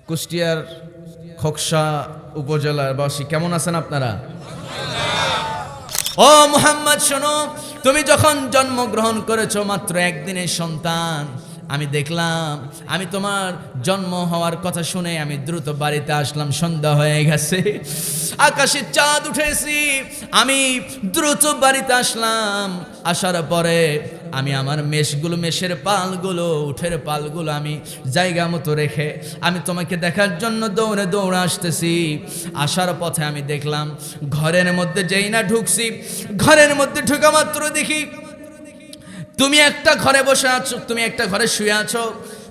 কুষ্টিয়ার খোকসা উপজেলার বাসী কেমন আছেন আপনারা? ও মুহাম্মদ শোনো, তুমি যখন জন্মগ্রহণ করেছো মাত্র একদিনের সন্তান, আমি দেখলাম, আমি তোমার জন্ম হওয়ার কথা শুনে আমি দ্রুত বাড়িতে আসলাম। সন্ধ্যা হয়ে গেছে, আকাশে চাঁদ উঠেছি, আমি দ্রুত বাড়িতে আসলাম। আসার পরে আমি আমার মেষের পালগুলো, উঠের পালগুলো আমি জায়গা মতো রেখে আমি তোমাকে দেখার জন্য দৌড়ে দৌড়ে আসতেছি। আসার পথে আমি দেখলাম ঘরের মধ্যে যেই না ঢুকছি, ঘরের মধ্যে ঢুকা মাত্র দেখি তুমি একটা ঘরে বসে আছো, তুমি একটা ঘরে শুয়ে আছো,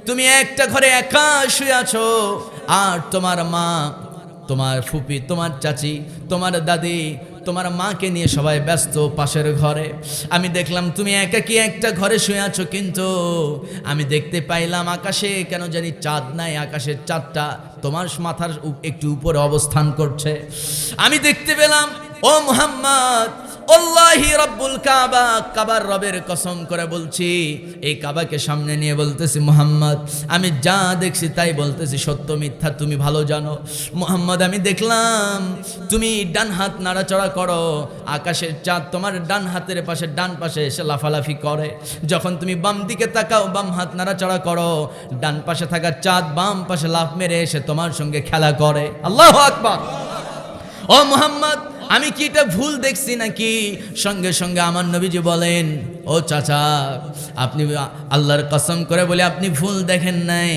তুমি একটা ঘরে একা শুয়ে আছো। আর তোমার মা, তোমার ফুপি, তোমার চাচি, তোমার দাদি, তোমার মাকে নিয়ে সবাই ব্যস্ত পাশের ঘরে। আমি দেখলাম তুমি একাকী একটা ঘরে শুয়ে আছো, কিন্তু আমি দেখতে পাইলাম আকাশে কেন জানি চাঁদ নাই। আকাশের চাঁদটা তোমার মাথার একটু উপরে অবস্থান করছে। আমি দেখতে পেলাম, ও মুহাম্মদ, আল্লাহি রাব্বুল কাবা, কাবার রবের কসম করে বলছি, এই কাবাকে সামনে নিয়ে বলতেছি, মুহাম্মদ আমি যা দেখছি তাই বলতেছি, সত্য মিথ্যা তুমি ভালো জানো। মুহাম্মদ আমি দেখলাম তুমি ডান হাত নাড়াচড়া করো, আকাশের চাঁদ তোমার ডান হাতের পাশে, ডান পাশে এসে লাফালাফি করে। যখন তুমি বাম দিকে তাকাও, বাম হাত নাড়াচড়া করো, ডান পাশে থাকা চাঁদ বাম পাশে লাফ মেরে এসে তোমার সঙ্গে খেলা করে। আল্লাহু আকবার। ও মুহাম্মদ, আমি কি এটা ভুল দেখছি নাকি? সঙ্গে সঙ্গে আমার নবীজি বলেন, ও চাচা, আপনি আল্লাহর কসম করে বলে আপনি ভুল দেখেন নাই।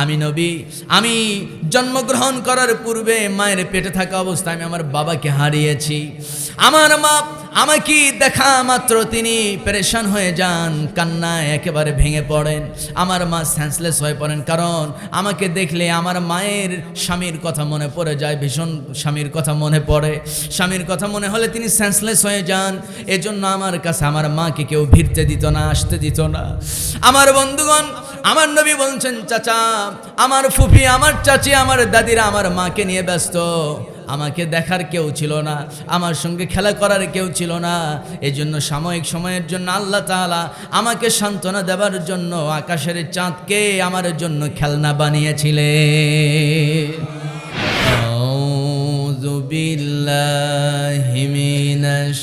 আমি নবী, আমি জন্মগ্রহণ করার পূর্বে মায়ের পেটে থাকা অবস্থায় আমি আমার বাবাকে হারিয়েছি। আমার মা আমাকে দেখা মাত্র তিনি পেরেশান হয়ে যান, কান্নায় একেবারে ভেঙে পড়েন। আমার মা সেন্সলেস হয়ে পড়েন, কারণ আমাকে দেখলে আমার মায়ের স্বামীর কথা মনে পড়ে যায়, ভীষণ স্বামীর কথা মনে পড়ে। স্বামীর কথা মনে হলে তিনি সেন্সলেস হয়ে যান। এজন্য আমার কাছে আমার মাকে কেউ ভিড়তে দিত না, আসতে দিত না। আমার বন্ধুগণ, আমার নবী বলছেন, চাচা, আমার ফুফি, আমার চাচি, আমার দাদিরা আমার মাকে নিয়ে ব্যস্ত, আমাকে দেখার কেউ ছিল না, আমার সঙ্গে খেলা করার কেউ ছিল না। এই জন্য সাময়িক সময়ের জন্য আল্লাহ তাআলা আমাকে সান্ত্বনা দেওয়ার জন্য আকাশের চাঁদকে আমার জন্য খেলনা বানিয়েছিলেন। আউযু বিল্লাহি মিনাশ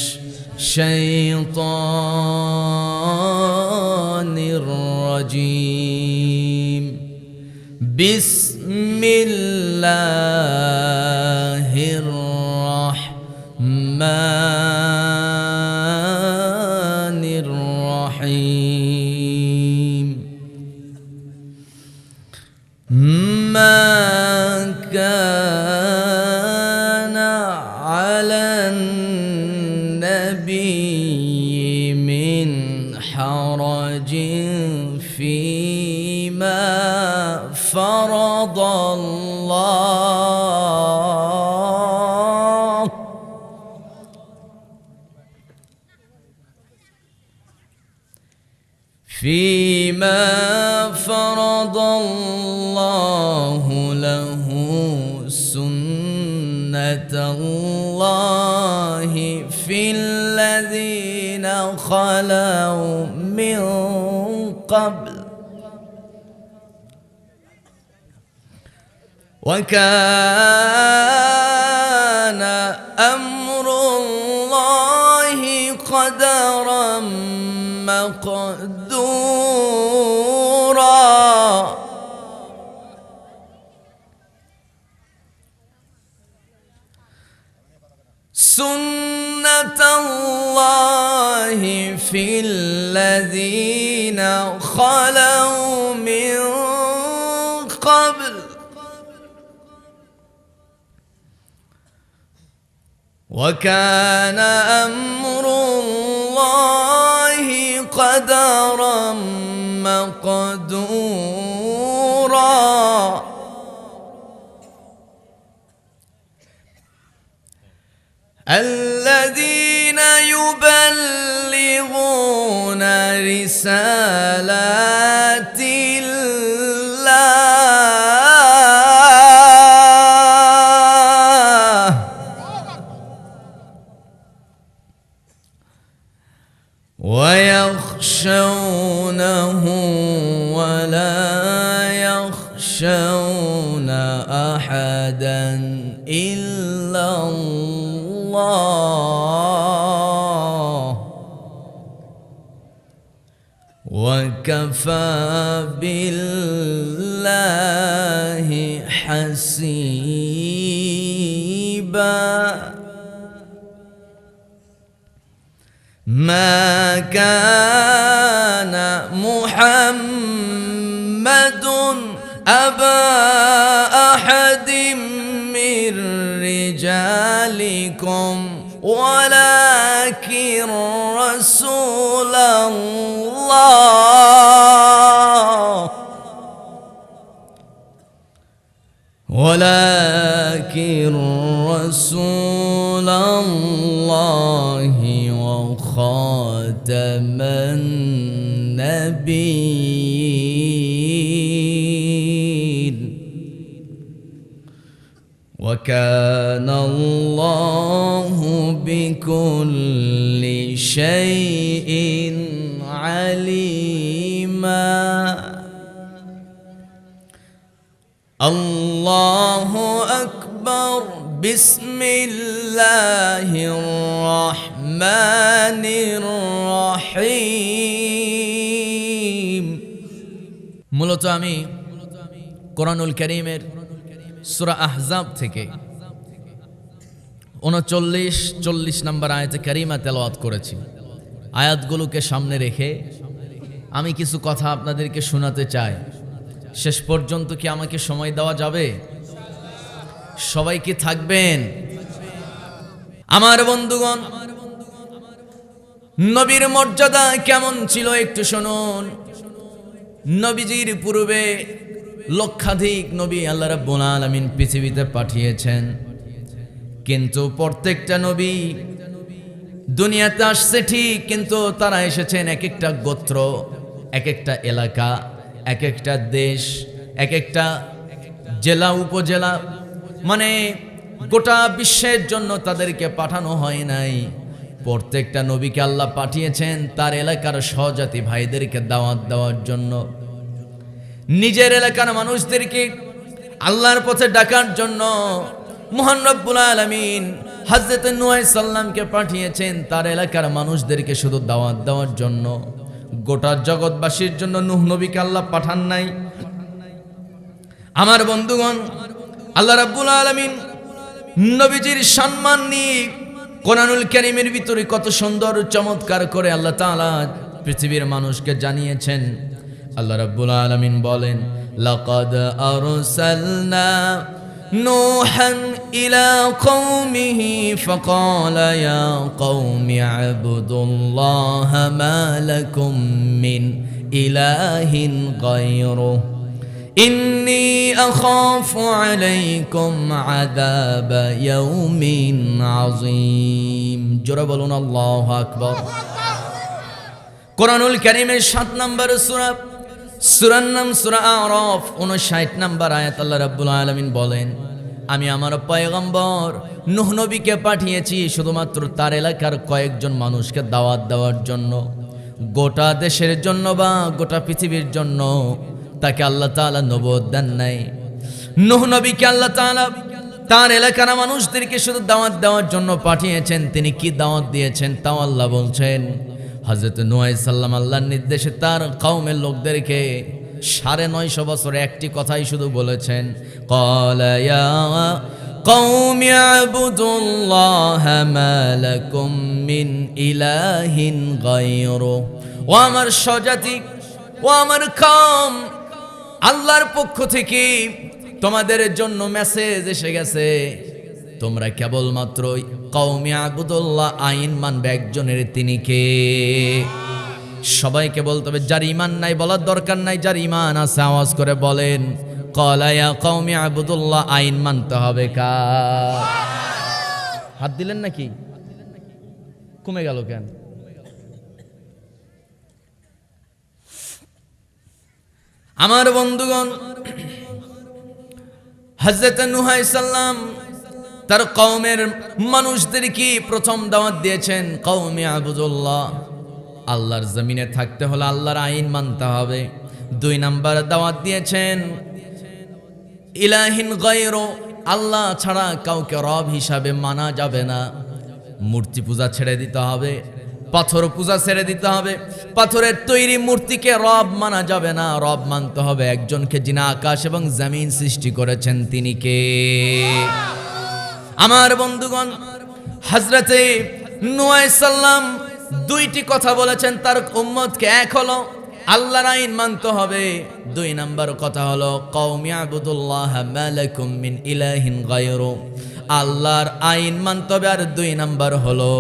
শাইতানির রাজিম। বিসমিল্লাহির রহমানির রহিম। মা কানা আলান নাবিয়্যি মিন হারাজিন ফীমা ফারাদাল্লাহ فيما فرض الله له سنة الله في الذين خلوا من قبل وكان أمر الله قدرا مقدورا سنة الله في الذين خلوا من قبل وكان أمر الله قدرا مقدورا الذين يبلغون رسالات الله ويخشونه ولا يخشون أحدا إلا الله وكفى بالله حسيبا ما كان محمد أبا أحد من رجالكم ولكن رسول الله وخاتم النبيين وكان الله بكل شيء عليما الله أكبر بسم الله الرحمن الرحيم মূলত আমি কোরআনুল কারীমের সূরা আহজাব থেকে 39-40 নম্বর আয়াতে কারিমা তেলাওয়াত করেছি। আয়াতগুলোকে সামনে রেখে আমি কিছু কথা আপনাদেরকে শোনাতে চাই। শেষ পর্যন্ত কি আমাকে সময় দেওয়া যাবে? সবাই কি থাকবেন? আমার বন্ধুগণ, নবীর মর্যাদা কেমন ছিল একটু শুনুন। নবীজির পূর্বে লক্ষাধিক নবী আল্লাহ রাব্বুল আলামিন পৃথিবীতে পাঠিয়েছেন, কিন্তু প্রত্যেকটা নবী দুনিয়াতে আসছে ঠিক, কিন্তু তারা এসেছেন এক একটা গোত্র, এক একটা এলাকা, এক একটা দেশ, এক একটা জেলা উপজেলা, মানে গোটা বিশ্বের জন্য তাদেরকে পাঠানো হয় নাই। প্রত্যেকটা নবীকে আল্লাহ পাঠিয়েছেন তার এলাকার সহজাতি ভাইদেরকে দাওয়াত দেওয়ার জন্য, নিজের এলাকার মানুষদেরকে আল্লাহর পথে ডাকার জন্য। মহান রব্বুল আলামিন হযরত নূহ আলাইহিস সালামকে পাঠিয়েছেন তার এলাকার মানুষদেরকে শুধু দাওয়াত দেওয়ার জন্য। গোটা জগৎবাসীর জন্য নূহ নবীকে আল্লাহ পাঠান নাই। আমার বন্ধুগণ, আল্লাহ রাব্বুল আলামিন নবীজির সম্মান নিয়ে কোরআনুল কারীমের ভিতরে কত সুন্দর চমৎকার করে আল্লাহ তাআলা পৃথিবীর মানুষকে জানিয়েছেন। আল্লাহ রাব্বুল আলামিন বলেন, লাকাদ আরসালনা নূহান ইলা কওমিহি ফাকালা ইয়া কওমি আবুদুল্লাহা মা লাকুম মিন ইলাহিন গায়রুহু ইন্নী আখাফু আলাইকুম আযাবা ইয়াউমিন আযীম। জোরে বলুন আল্লাহু আকবার। কোরআনুল কারীমের 7 নম্বর সূরার নাম সূরা আরাফ, 59 নম্বর আয়াত আল্লাহ রাব্বুল আলামিন বলেন, আমি আমার পয়গম্বর নূহ নবীকে পাঠিয়েছি শুধুমাত্র তার এলাকার কয়েকজন মানুষকে দাওয়াত দেওয়ার জন্য, গোটা দেশের জন্য বা গোটা পৃথিবীর জন্য তাকে আল্লাহ তাআলা নবুয়ত দেন নাই। নূহ নবীকে আল্লাহ তাআলা তার এলাকার মানুষদেরকে শুধু দাওয়াত দেওয়ার জন্য পাঠিয়েছেন। তিনি কি দাওয়াত দিয়েছেন তাও আল্লাহ বলছেন। হযরত নূহ আলাইহিস সালাম আল্লাহর নির্দেশে তার কওমের লোকদেরকে 950 বছর একটি কথাই শুধু বলেছেন, ক্বালা ইয়া কওমি আবুদুল্লাহা মা লাকুম মিন ইলাহিন গায়রুহু। ও আমার স্বজাতি, ও আমার কওম, আল্লাহর পক্ষ থেকে তোমাদের জন্য মেসেজ এসে গেছে। তোমরা কেবলমাত্র কওমি আবুদুল্লাহ আইন মানবে একজনের, তিনি কে? সবাইকে বলতে হবে। যার ঈমান নাই বলার দরকার নাই, যার ঈমান আছে আওয়াজ করে বলেন, ক্বালা ইয়া কওমি আবুদুল্লাহ আইন মানতে হবে কার? হাত দিলেন নাকি? কমে গেল কেন? আমার বন্ধুগণ, হযরত নূহ আলাইহিস সালাম তার কওমের মানুষদেরকে প্রথম দাওয়াত দিয়েছেন, কওমি আবুদুল্লাহ, আল্লাহর জমিনে থাকতে হলে আল্লাহর আইন মানতে হবে। 2 নাম্বার দাওয়াত দিয়েছেন, ইলাহিন গায়রু, আল্লাহ ছাড়া কাউকে রব হিসাবে মানা যাবে না। মূর্তি পূজা ছেড়ে দিতে হবে, পাথর পূজা ছেড়ে দিতে হবে। পাথরের তৈরি মূর্তিকে রব মানা যাবে না, রব মানতে হবে একজনকে, যিনি আকাশ এবং জমিন সৃষ্টি করেছেন, তিনি কে? আমার বন্ধুগণ, হযরতে নূহ আলাইহিস সালাম দুইটি কথা বলেছেন তার উম্মতকে। এক হলো আল্লাহর আইন মানতে হবে, দুই নাম্বার কথা হলো কওমি আবুদুল্লাহ মা লাকুম মিন ইলাহিন গায়রু, আল্লাহর আইন মানতে হবে। আর দুই নাম্বার হলো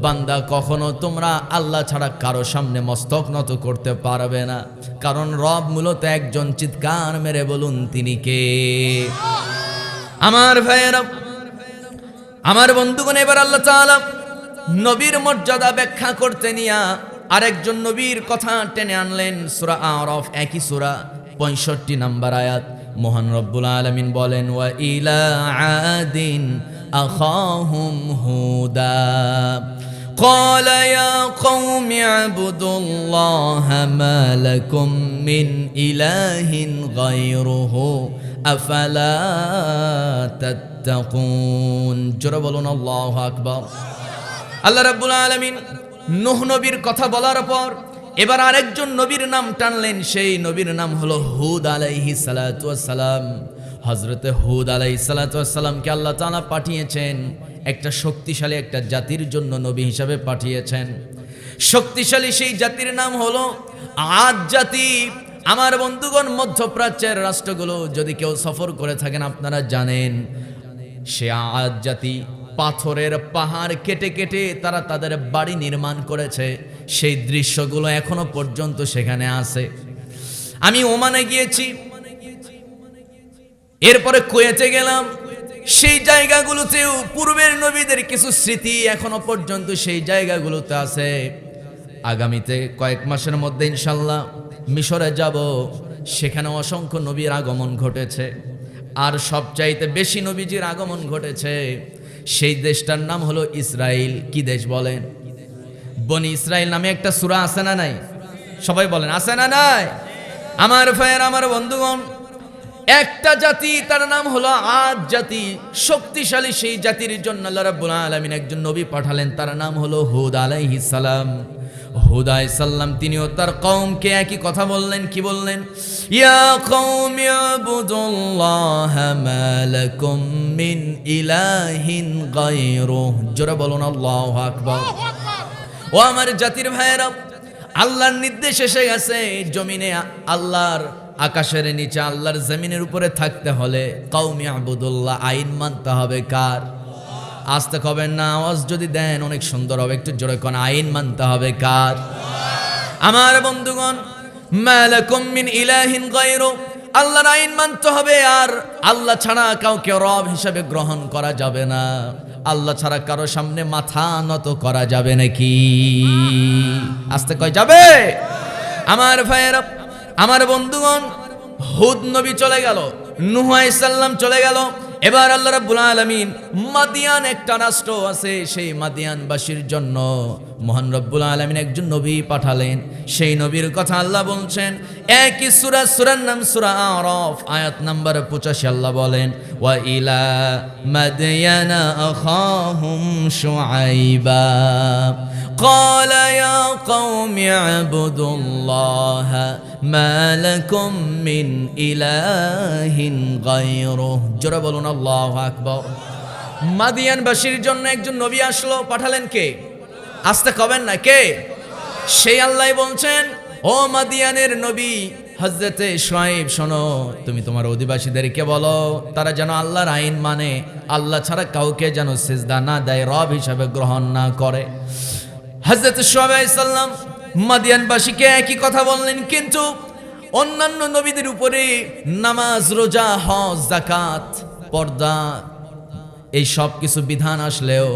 বান্দা, কখনো তোমরা আল্লাহ ছাড়া কারো সামনে মস্তক নত করতে পারবে না, কারণ রব মূলত একজন। চিৎকার মেরে বলুন তিনি কে? আমার ভাইয়েরা, আমার বন্ধুগণ, এবার আল্লাহ তাআলা নবীর মর্যাদা ব্যাখ্যা করতে নিয়া আরেকজন নবীর কথা টেনে আনলেন। সূরা আরাফ, একই সূরা, 65 নম্বর আয়াত। মহান রব্বুল আলামিন বলেন, ওয়া ইলা আদিন আখাহুম হুদা قال يا قوم اعبدوا الله ما لكم من إله غيره أفلا تتقون। জোরে বলুন আল্লাহু আকবার। আল্লাহ রাব্বুল আলামিন নূহ নবীর কথা বলার পর এবার আরেকজন নবীর নাম টানলেন। সেই নবীর নাম হলো হুদ আলাইহিস সালাতু ওয়াস সালাম। হযরতে হুদ আলাইহিস সালাতু ওয়াস সালামকে আল্লাহ তাআলা পাঠিয়েছেন একটা শক্তিশালী একটা জাতির জন্য, নবী হিসাবে পাঠিয়েছেন। শক্তিশালী সেই জাতির নাম হলো আদ জাতি। আমার বন্ধুগণ, মধ্যপ্রাচ্যের রাষ্ট্রগুলো যদি কেউ সফর করে থাকেন, আপনারা জানেন সে আদ জাতি পাথরের পাহাড় কেটে কেটে তারা তাদের বাড়ি নির্মাণ করেছে। সেই দৃশ্যগুলো এখনো পর্যন্ত সেখানে আছে। আমি ওমানে গিয়েছি, এরপরে কুয়েতে গেলাম। সেই জায়গাগুলোতেও পূর্বের নবীদের কিছু স্মৃতি এখনো পর্যন্ত সেই জায়গাগুলোতে আছে। আগামীতে কয়েক মাসের মধ্যে ইনশাল্লাহ মিশরে যাব, সেখানে অসংখ্য নবীর আগমন ঘটেছে। আর সবচাইতে বেশি নবীজির আগমন ঘটেছে সেই দেশটার নাম হলো ইসরায়েল। কি দেশ বলেন? বনি ইসরায়েল নামে একটা সূরা আছে না নাই? সবাই বলেন আছে না নাই? আমার ভাইয়ের, আমার বন্ধুগণ, একটা জাতি তার নাম হলো আদ জাতি। শক্তিশালী সেই জাতির জন্য আল্লাহ রাব্বুল আলামিন একজন নবী পাঠালেন, তার নাম হলো হুদ আলাইহিস সালাম। হুদ আলাইহিস সালাম তিনিও তার কওমকে একই কথা বললেন। কি বললেন? ইয়া কওমি আবুদুল্লাহ মা লাকুম মিন ইলাহিন গায়রু। জোরে বলুন আল্লাহু আকবার। ও আমার জাতির ভাইয়েরা, আল্লাহর নির্দেশ এসে গেছে। জমিনে আল্লাহর, আকাশের নিচে আল্লাহর জমিনের উপরে থাকতে হলে কওমি আবুদুল্লাহ, আইন মানতে হবে কার? আসতে কবেন না, আওয়াজ যদি দেন অনেক সুন্দর হবে, একটু জোরে কোন, আইন মানতে হবে কার? আমার বন্ধুগণ, মা লাকুম মিন ইলাহিন গায়রু, আল্লাহর আইন মানতে হবে। আর আল্লাহ ছাড়া কাউকে রব হিসাবে গ্রহণ করা যাবে না। আল্লাহ ছাড়া কারো সামনে মাথা নত করা যাবে নাকি? আসতে কয় যাবে? আমার ভাইয়েরা, আমার বন্ধুগণ, হুদ নবী চলে গেল, নূহ আলাইহিস সালাম চলে গেল। এবার আল্লাহ রাব্বুল আলামিন মাদিয়ান একটা রাষ্ট্র আছে, সেই মাদিয়ানবাসীর জন্য মহান রব্বুল আলামিন একজন নবী পাঠালেন। সেই নবীর কথা আল্লাহ বলছেন একই সূরা, সূরার নাম সূরা আরাফ, আয়াত নাম্বার 85। আল্লাহ বলেন, ওয়া ইলা মাদিয়ানা আখাহুম শুআইবা قال يا قوم اعبدوا الله ما لكم من إله غيره। জোরে বলুন আল্লাহু আকবার। মাদিয়ানবাসীর জন্য একজন নবী আসলো, পাঠালেন কে? আসতে কবেন না কে? সেই আল্লাহ বলছেন, ও মাদিয়ানের নবী হযরতে শুআইব, শোনো, তুমি তোমার অধিবাসীদেরকে বলো তারা যেন আল্লাহর আইন মানে, আল্লাহ ছাড়া কাউকে যেন সিজদা না দেয়, রব হিসাবে গ্রহণ না করে। হযরত শুআইব আলাইহিস সালাম মাদিয়ানবাসীকে একই কথা বললেন, কিন্তু অন্যান্য নবীদের উপরে নামাজ, রোজা, হজ, যাকাত, পর্দা, এই সব কিছু বিধান আসলেও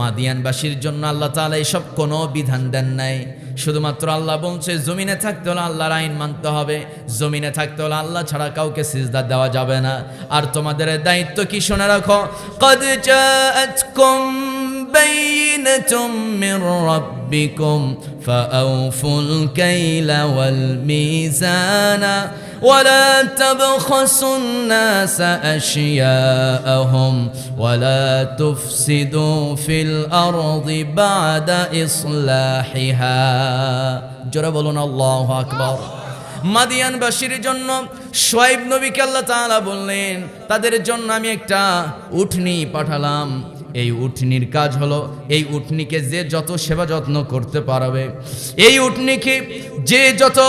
মাদিয়ানবাসীর জন্য আল্লাহ তাআলা এইসব কোনো বিধান দেন নাই। শুধুমাত্র আল্লাহ বলছে জমিনে থাকতে হলে আল্লাহর আইন মানতে হবে, জমিনে থাকতে হলে আল্লাহ ছাড়া কাউকে সিজদা দেওয়া যাবে না। আর তোমাদের দায়িত্ব কি শুনে রাখো, قد جاءتكم بينة من ربكم فأوفوا الكيل والميزان ولا تبخسوا الناس أشياءهم ولا تفسدوا في الأرض بعد إصلاحها জোরে বলুন আল্লাহু আকবার। মাদিয়ানবাসীর জন্য শুআয়ব নবীকে আল্লাহ তাআলা বললেন, তাদের জন্য আমি একটা উটনি পাঠালাম। এই উটনির কাজ হলো, এই উটনিকে যে যত সেবা যত্ন করতে পারবে, এই উটনিকে যে যত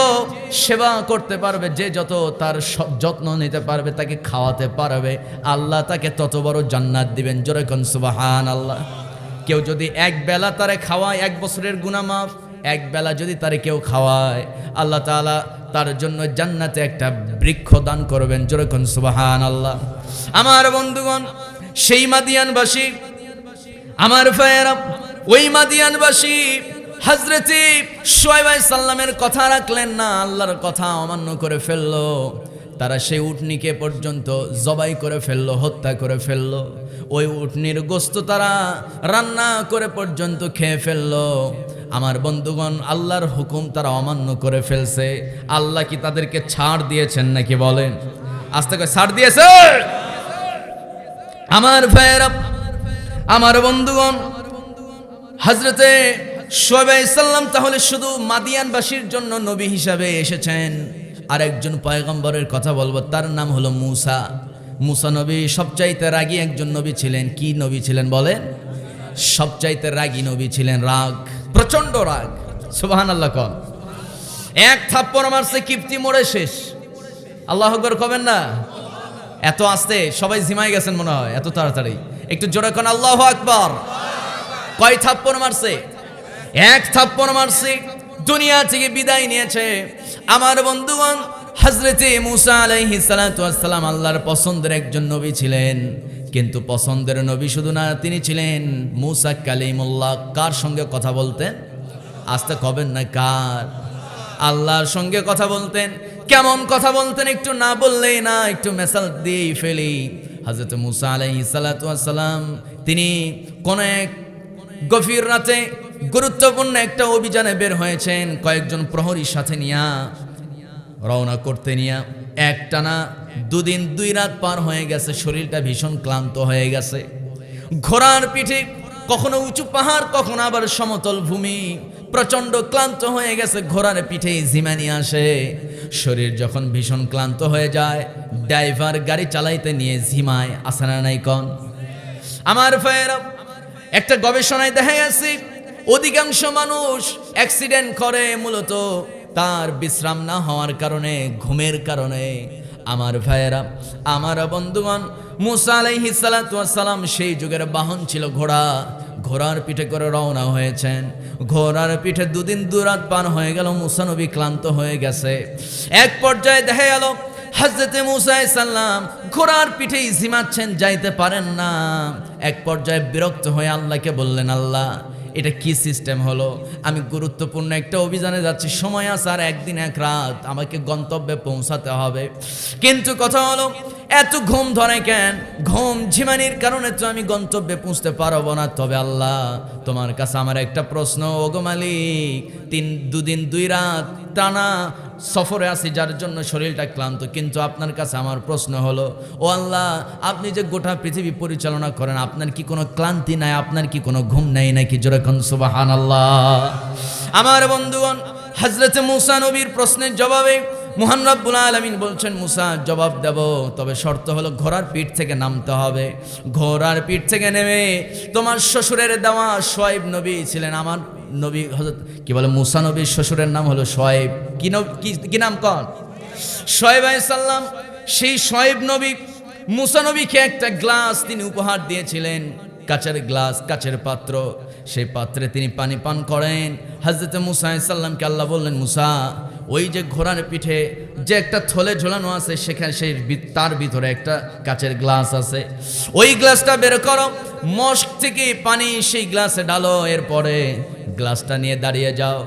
সেবা করতে পারবে, যে যত তার যত্ন নিতে পারবে, তাকে খাওয়াতে পারবে, আল্লাহ তাকে তত বড় জান্নাত দিবেন। জোরে কোন সুবহানাল্লাহ। কেউ যদি এক বেলা তারে খাওয়ায় 1 বছরের গুনাহ মাফ, এক বেলা যদি তারে কেউ খাওয়ায় আল্লাহ তাআলা তার জন্য জান্নাতে একটা বৃক্ষ দান করবেন। জোরে কোন সুবহানাল্লাহ। আমার বন্ধুগণ, সেই মাদিয়ানবাসী, আমার ভাইয়েরা, ওই মাদিয়ানবাসী হযরতে শুআয়ব আলাইহিস সালামের কথা রাখলেন না, আল্লাহর কথা অমান্য করে ফেললো। তারা সেই উটনিকে পর্যন্ত জবাই করে ফেললো, হত্যা করে ফেললো। ওই উটনির গোশত তারা রান্না করে পর্যন্ত খেয়ে ফেললো। আমার বন্ধুগণ, আল্লাহর হুকুম তারা অমান্য করে ফেলছে। আল্লাহ কি তাদেরকে ছাড় দিয়েছেন নাকি বলেন? আস্তে করে ছাড় দিয়েছে? আমার ভাইয়েরা, আমার বন্ধুগণ, হযরতে শুআয়ব আলাইহিস সালাম তাহলে শুধু মাদিয়ানবাসীর জন্য নবী হিসাবে এসেছেন। আরেকজন পয়গম্বরের কথা বলবো, তার নাম হলো মূসা। মূসা নবী সবচাইতে রাগী একজন নবী ছিলেন। কি নবী ছিলেন বলেন? সবচাইতে রাগী নবী ছিলেন, রাগ, প্রচন্ড রাগ। সুবহানাল্লাহ কোন। এক থাপ্পড় মারছে, কিপ্তি মরে শেষ। আল্লাহু আকবার কবেন না? এত আস্তে, সবাই ঝিমাই গেছেন মনে হয় এত তাড়াতাড়ি। একটু জোরে কোন আল্লাহু আকবার। কয় থাপ্পড় মারছে? এক থাপ্পড় মারছে, দুনিয়া থেকে বিদায় নিয়েছে। আমার বন্ধুগণ, হযরতে মূসা আলাইহিস সালাতু ওয়াস সালাম আল্লাহর পছন্দের একজন নবী ছিলেন। কিন্তু পছন্দের নবী শুধু না, তিনি ছিলেন মূসা কালিমুল্লাহ। কার সঙ্গে কথা বলতেন? আস্তে কবেন না, কার? আল্লাহর সঙ্গে কথা বলতেন। কেমন কথা বলতেন একটু না বললেই না, একটু মেসাল দিয়েই ফেলি। হযরত মূসা আলাইহিস সালাতু ওয়াস সালাম তিনি কোন এক গভীর রাতে গুরুত্বপূর্ণ একটা অভিযানে বের হয়েছেন। কয়েকজন প্রহরীর সাথে নিয়া রওনা করতে নিয়া একটানা 2 দিন 2 রাত পার হয়ে গেছে। শরীরটা ভীষণ ক্লান্ত হয়ে গেছে। ঘোড়ার পিঠে কখনো উঁচু পাহাড়, কখনো আবার সমতল ভূমি, প্রচন্ড ক্লান্ত হয়ে গেছে। ঘোড়ার পিঠে ঝিমানি আসে। শরীর যখন ভীষণ ক্লান্ত হয়ে যায়, ড্রাইভার গাড়ি চালাইতে নিয়ে ঝিমায়। আসে না নাই কন? আমার ভাইয়েরা, একটা গবেষণায় দেখা গেছে অধিকাংশ মানুষ অ্যাক্সিডেন্ট করে মূলত তার বিশ্রাম না হওয়ার কারণে, ঘুমের কারণে। আমার ভাইয়েরা, আমার বন্ধুগণ, মূসা আলাইহিস সালাতু ওয়াস সালাম সেই যুগের বাহন ছিল ঘোড়া। ঘোড়ার পিঠে করে রওনা হয়েছেন। ঘোড়ার পিঠে 2 দিন 2 রাত পার হয়ে গেল। মূসা নবী ক্লান্ত হয়ে গেছে। এক পর্যায়ে দেখা গেল হযরতে মূসা আলাইহিস সালাম ঘোড়ার পিঠেই ঝিমাচ্ছেন, যাইতে পারেন না। এক পর্যায়ে বিরক্ত হয়ে আল্লাহকে বললেন, আল্লাহ, এটা কি সিস্টেম হলো? আমি গুরুত্বপূর্ণ একটা অভিযানে যাচ্ছি, সময় আছে আর 1 দিন 1 রাত, আমাকে গন্তব্যে পৌঁছাতে হবে। কিন্তু কথা হলো, এত ঘুম ধরে কেন? ঘুম ঝিমানির কারণে তো আমি গন্তব্যে পৌঁছতে পারবো না। তবে আল্লাহ, তোমার কাছে আমার একটা প্রশ্ন। ওগো মালিক, 2 দিন 2 রাত টানা সফরে আছি, যার জন্য শরীরটা ক্লান্ত। কিন্তু আপনার কাছে আমার প্রশ্ন হলো, ও আল্লাহ, আপনি যে গোটা পৃথিবী পরিচালনা করেন, আপনার কি কোনো ক্লান্তি নাই? আপনার কি কোনো ঘুম নাই নাকি? জোরে কোন সুবহানাল্লাহ। আমার বন্ধুগণ, হযরতে মূসা নবীর প্রশ্নের জবাবে মহান রব্বুল আলামিন বলছেন, মূসা, জবাব দেব, তবে শর্ত হলো ঘোড়ার পিঠ থেকে নামতে হবে। ঘোড়ার পিঠ থেকে নেমে তোমার শ্বশুরের দেওয়া শুআয়ব নবী ছিলেন, আমার নবী হযরত কি বলে মূসা নবীর শ্বশুরের নাম হলো শুআয়ব। কি নাম কন? শুআয়ব আলাইহিস সালাম। সেই শুআয়ব নবী মূসা নবীকে একটা গ্লাস তিনি উপহার দিয়েছিলেন, কাচের গ্লাস, কাচের পাত্র। সেই পাত্রে তিনি পানি পান করেন। হযরত মূসা আলাইহিস সালামকে আল্লাহ বললেন, মূসা, ওই যে ঘোড়ার পিঠে যে একটা থলে ঝোলানো আছে, সেখানে সেই তার ভিতরে একটা কাচের গ্লাস আছে, ওই গ্লাসটা বের করো, মস্ক থেকে পানি সেই গ্লাসে ঢালো, এরপরে গ্লাসটা নিয়ে দাঁড়িয়ে যাও।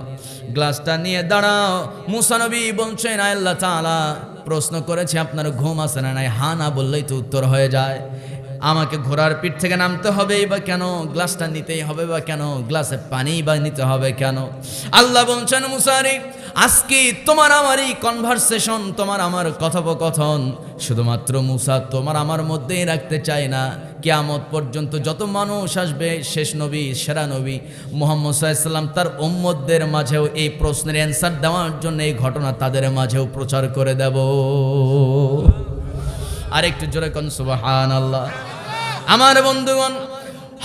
গ্লাসটা নিয়ে দাঁড়াও। মূসা নবী বলছেন, আল্লাহ তাআলা প্রশ্ন করেছে, আপনার ঘুম আছে না নাই? হ্যাঁ না বললেই তো উত্তর হয়ে যায়। আমাকে ঘোড়ার পিঠ থেকে নামতে হবে বা কেন, গ্লাসটা নিতেই হবে বা কেন, গ্লাসে পানি বা নিতে হবে কেন? আল্লাহ বলছেন মুসা রে, আজকে তোমার আমার এই কনভারসেশন, তোমার আমার কথোপকথন শুধুমাত্র মুসা তোমার আমার মধ্যেই রাখতে চায় না, কিয়ামত পর্যন্ত যত মানুষ আসবে শেষ নবী সেরা নবী মুহাম্মদ সাল্লাল্লাহু আলাইহি ওয়াসাল্লাম তার উম্মতদের মাঝেও এই প্রশ্নের অ্যান্সার দেওয়ার জন্য এই ঘটনা তাদের মাঝেও প্রচার করে দেব। আরেকটু জোরে কোন সুবহানাল্লাহ। আমার বন্ধুগণ,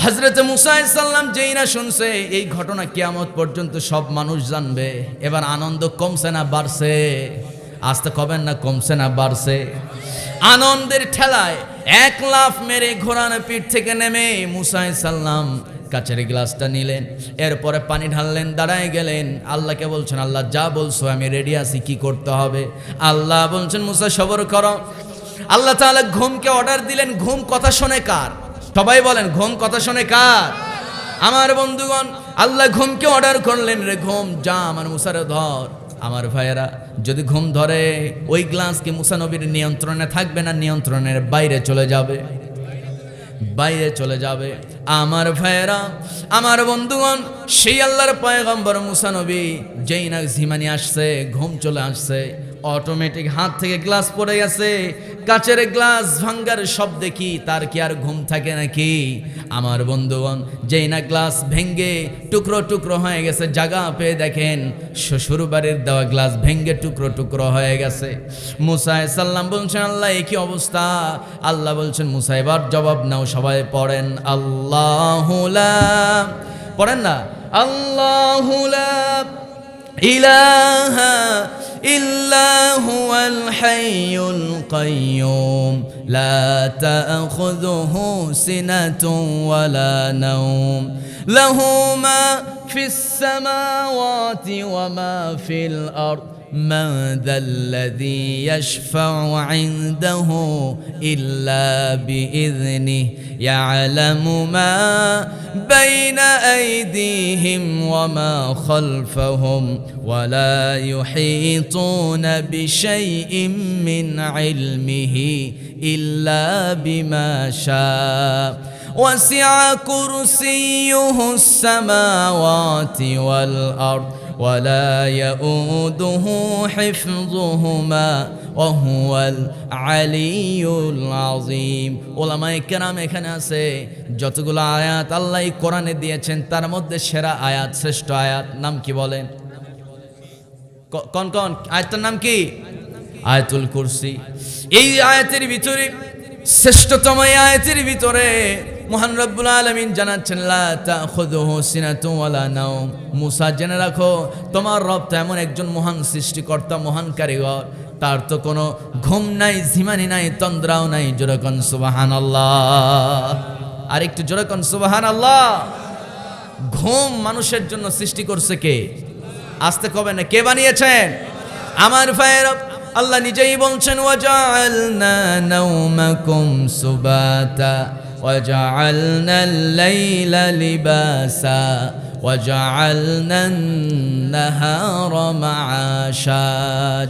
হযরত মুসা আলাইহিস সালাম যেই না শুনছে এই ঘটনা কিয়ামত পর্যন্ত সব মানুষ জানবে, এবার আনন্দ কমছে না বাড়ছে? আস্তে কবেন না, কমছে না বাড়ছে? আনন্দের ঠেলায় এক লাফ মেরে ঘোড়ার পিঠ থেকে নেমে মুসা আলাইহিস সালাম কাচের গ্লাসটা নিলেন, এরপরে পানি ঢাললেন, দাঁড়ায় গেলেন, আল্লাহকে বলছেন আল্লাহ যা বলছো আমি রেডি আছি, কি করতে হবে? আল্লাহ বলছেন মুসা সবর করো। আল্লাহ তাআলা ঘুমকে অর্ডার দিলেন। ঘুম কথা শোনে কার? সবাই বলেন, ঘুম কথা শোনে কার? আমার বন্ধুগণ, আল্লাহ ঘুমকে অর্ডার করলেন, রে ঘুম যা আমার মুসারে ধর। আমার ভাইয়েরা, যদি ঘুম ধরে ওই গ্লাস কি মুসা নবীর নিয়ন্ত্রণে থাকবে না নিয়ন্ত্রণের বাইরে চলে যাবে? বাইরে চলে যাবে। আমার ভাইয়েরা, আমার বন্ধুগণ, সেই আল্লাহর পয়গম্বর মুসা নবী যেই না ঝিমানি আসছে, ঘুম চলে আসছে, অটোমেটিক হাত থেকে গ্লাস পড়ে গেছে, কাচের গ্লাস ভাঙ্গার শব্দে কি তার কি আর ঘুম থাকে নাকি? আমার বন্ধুগণ, যেই না গ্লাস ভেঙ্গে টুকরো টুকরো হয়ে গেছে, জায়গা পেয়ে দেখেন শ্বশুর বাড়ির দেওয়া গ্লাস ভেঙ্গে টুকরো টুকরো হয়ে গেছে। মুসা আলাইহিস সালাম বলছেন আল্লাহ এ কি অবস্থা? আল্লাহ বলছেন মুসা এবার জবাব নাও, সবাই পড়েন আল্লাহু লা, পড়েন না, আল্লাহু লা ইলাহা ইল্লা হুয়াল হাইয়ুল কাইয়্যুম লা তা'খুযুহু সিনাতুন ওয়ালা নাওম লাহু মা ফিস সামাওয়াতি ওয়া মা ফিল আরদ من ذا الذي يشفع عنده إلا بإذنه يعلم ما بين أيديهم وما خلفهم ولا يحيطون بشيء من علمه إلا بما شاء وسع كرسيه السماوات والأرض ولا يؤوده حفظهما وهو العلي العظيم। ওলামায়ে কেরাম এখানে আছে, যতগুলো আয়াত আল্লাহ এই কোরআনে দিয়েছেন তার মধ্যে সেরা আয়াত, শ্রেষ্ঠ আয়াত নাম কি বলেন? কোন কোন আয়াতটার নাম কি? আয়াতুল কুরসি। এই আয়াতের ভিতরে, শ্রেষ্ঠতম এই আয়াতের ভিতরে মহান রব্বুল আলামিন জানাচ্ছেন লা তাখুযুহু সিনাতুন ওয়ালা নাওম। মুসা জেনে রাখো, তোমার রব তো এমন একজন মহান সৃষ্টিকর্তা, মহান কারিগর, তার তো কোনো ঘুম নাই, ঝিমানি নাই, তন্দ্রাও নাই। জোরে কোন সুবহানাল্লাহ। আর একটু জোরে কোন সুবহানাল্লাহ। ঘুম মানুষের জন্য সৃষ্টি করছে কে? আস্তে কবে না, কে বানিয়েছেন? আমার ভাইয়েরা, আল্লাহ নিজেই বলছেন ওয়াজআলনা নাওমাকুম সুবাতা وجعلنا الليل لباسا وجعلنا النهار معاشا।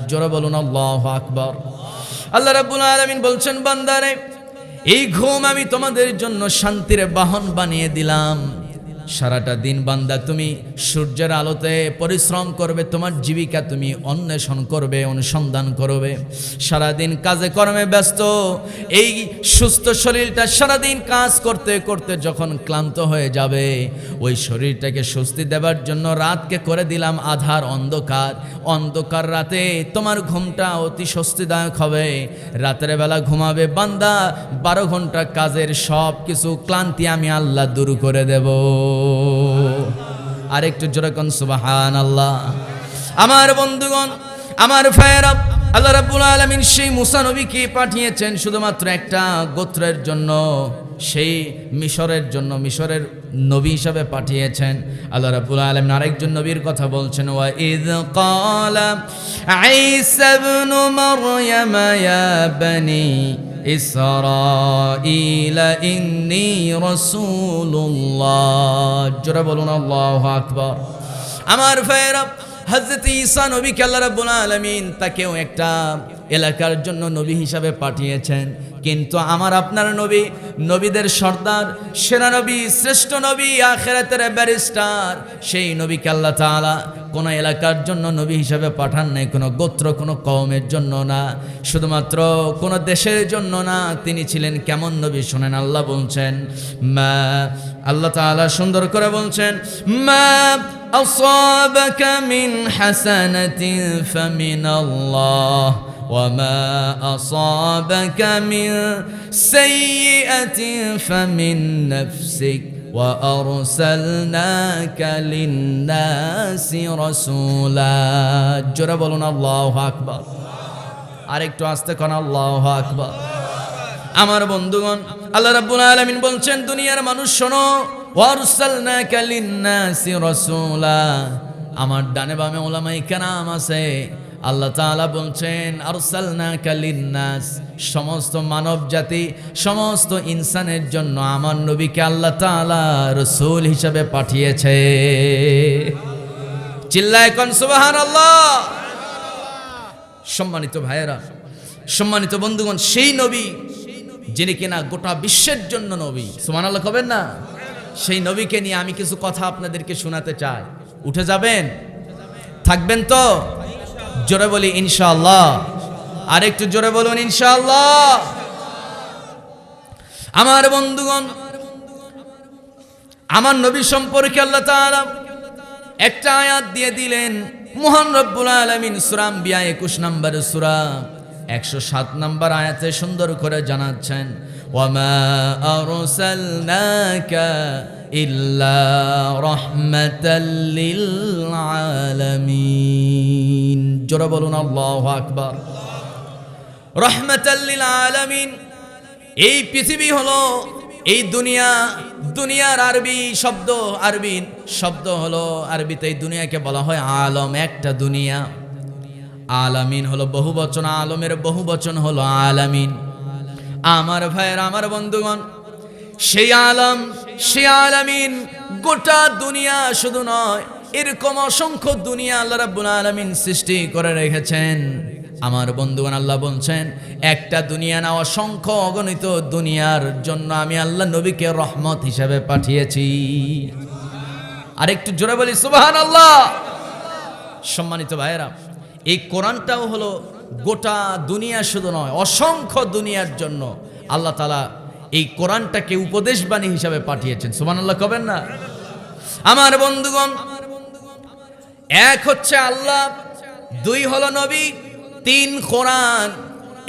জোরে বলুন আল্লাহু আকবার। আল্লাহ রাব্বুল আলামিন বলছেন বান্দারে, এই ঘুম আমি তোমাদের জন্য শান্তির বাহন বানিয়ে দিলাম। সারাটা দিন বান্দা তুমি সূর্যের আলোতে পরিশ্রম করবে, তোমার জীবিকা তুমি অন্বেষণ করবে, অনুসন্ধান করবে, সারাদিন কাজে কর্মে ব্যস্ত। এই সুস্থ শরীরটা সারাদিন কাজ করতে করতে যখন ক্লান্ত হয়ে যাবে, ওই শরীরটাকে স্বস্তি দেবার জন্য রাতকে করে দিলাম আধার, অন্ধকার। অন্ধকার রাতে তোমার ঘুমটা অতি স্বস্তিদায়ক হবে। রাতের বেলা ঘুমাবে বান্দা, 12 ঘন্টা কাজের সব কিছু ক্লান্তি আমি আল্লাহ দূর করে দেব। আরেকটু জোরে কোন সুবহানাল্লাহ। আমার বন্ধুগণ, আমার ভাইয়েরা, আল্লাহ রাব্বুল আলামিন সেই মুসা নবীকে পাঠিয়েছেন শুধুমাত্র একটা গোত্রের জন্য, সেই মিশরের জন্য, মিশরের নবী হিসাবে পাঠিয়েছেন। আল্লাহ রাব্বুল আলামিন আরেকজন নবীর কথা বলছেন, ওয়া ইয ক্বালা ঈসা ইবনু মারইয়াম ইয়া বানি ইসরাঈলা ইন্নী রাসূলুল্লাহ। জোরে বলুন আল্লাহু আকবার। আমার ভাইয়েরা, হযরত ঈসা নবীকে আল্লাহ রাব্বুল আলামিন তাকেও একটা এলাকার জন্য নবী হিসাবে পাঠিয়েছেন। কিন্তু আমার আপনার নবী, নবীদের সর্দার, সেরা নবী, শ্রেষ্ঠ নবী, আখিরাতের ব্যারিস্টার, সেই নবীকে আল্লাহ তাআলা কোন এলাকার জন্য নবী হিসাবে পাঠান নাই, কোনো গোত্র, কোনো কওমের জন্য না, শুধুমাত্র কোন দেশের জন্য না। তিনি ছিলেন কেমন নবী শুনেন, আল্লাহ বলছেন, মা, আল্লাহ তাআলা সুন্দর করে বলছেন, মা আসাবাকা মিন হাসানাতিন ফামিনাল্লাহ وما أصابك من سيئة فمن نفسك وأرسلناك للناس رسولا জোরে বলুন আল্লাহু আকবার। আরেকটু আস্তে কোন আল্লাহু আকবার। আমার বন্ধুগণ, আল্লাহ রাব্বুল আলামিন বলছেন, দুনিয়ার মানুষ শোনো, ওয়ারসালনাকা লিন-নাসি রাসূলা। আমার ডানে বামে উলামায়ে কেরাম আছে, আল্লাহ তাআলা বলছেন আরসালনাকা লিন-নাস, সমস্ত মানব জাতি, সমস্ত ইনসানের জন্য আমার নবীকে আল্লাহ তাআলা রাসূল হিসেবে পাঠিয়েছে। চিল্লায় কোন সুবহানাল্লাহ। সম্মানিত ভাইয়েরা, সম্মানিত বন্ধুগণ, সেই নবী যিনি কিনা গোটা বিশ্বের জন্য নবী, সুবহানাল্লাহ কবেন না? সেই নবীকে নিয়ে আমি কিছু কথা আপনাদেরকে শোনাতে চাই। উঠে যাবেন? থাকবেন তো? জোরে বলি ইনশাআল্লাহ। আর একটু জোরে বলুন ইনশাআল্লাহ। আমার বন্ধুগণ, আমার নবী সম্পর্কে আল্লাহ তাআলা একটা আয়াত দিয়ে দিলেন। মহান রব্বুল আলামিন সূরা আম্বিয়া 21 নম্বর সূরা 107 নম্বর আয়াতে সুন্দর করে জানাচ্ছেন, ওয়ামা আরসালনাকা ইল্লা রাহমাতাল লিল আলামিন। জোরে বলুন আল্লাহু আকবার। রাহমাতাল লিল আলামিন, এই পৃথিবী হলো, এই দুনিয়া, দুনিয়ার আরবি শব্দ হলো, আরবিতে এই দুনিয়াকে বলা হয় আলম, একটা দুনিয়া। আলামিন হলো বহুবচন, আলমের বহুবচন হলো আলামিন। আমার ভাইয়ের, আমার বন্ধুগণ, সেই আলম, সেই আলামিন গোটা দুনিয়া শুধু নয়, এরকম অসংখ্য দুনিয়া আল্লাহ রাব্বুল আলামিন সৃষ্টি করে রেখেছেন। আমার বন্ধুগণ, আল্লাহ বলছেন একটা দুনিয়া না, অসংখ্য অগণিত দুনিয়ার জন্য আমি আল্লাহ নবীকে রহমত হিসাবে পাঠিয়েছি। আরেকটু জোরে বলি সুবহানাল্লাহ। সম্মানিত ভাইয়েরা, এই কোরআনটাও হলো গোটা দুনিয়া শুধু নয়, অসংখ্য দুনিয়ার জন্য আল্লাহ তাআলা এই কোরআনটাকে উপদেশ বাণী হিসাবে পাঠিয়েছেন। সুবহানাল্লাহ কবেন না? আমার বন্ধুগণ, এক হচ্ছে আল্লাহ, দুই হলো নবী, তিন কোরআন।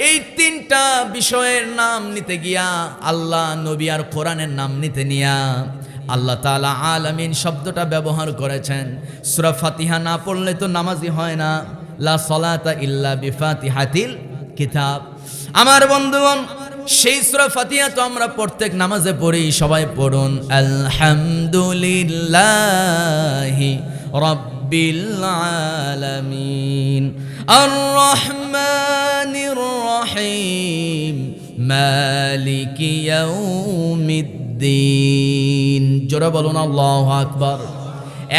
এই তিনটা বিষয়ের নাম নিতে গিয়া, আল্লাহ, নবী আর কোরআনের নাম নিতে নিয়া আল্লাহ তাআলা আলামিন শব্দটা ব্যবহার করেছেন। সূরা ফাতিহা না পড়লে তো নামাজি হয় না। লা সালাতা ইল্লা বিফাতিহাতিল কিতাব। আমার বন্ধুগণ, সেই সূরা ফাতিহা তো আমরা প্রত্যেক নামাজে পড়ি। সবাই পড়ুন, আলহামদুলিল্লাহি রাব্বিল আলামিন আর রহমানির রহিম মালিকি ইয়াউমিদ্দিন। জোরে বলুন আল্লাহু আকবার।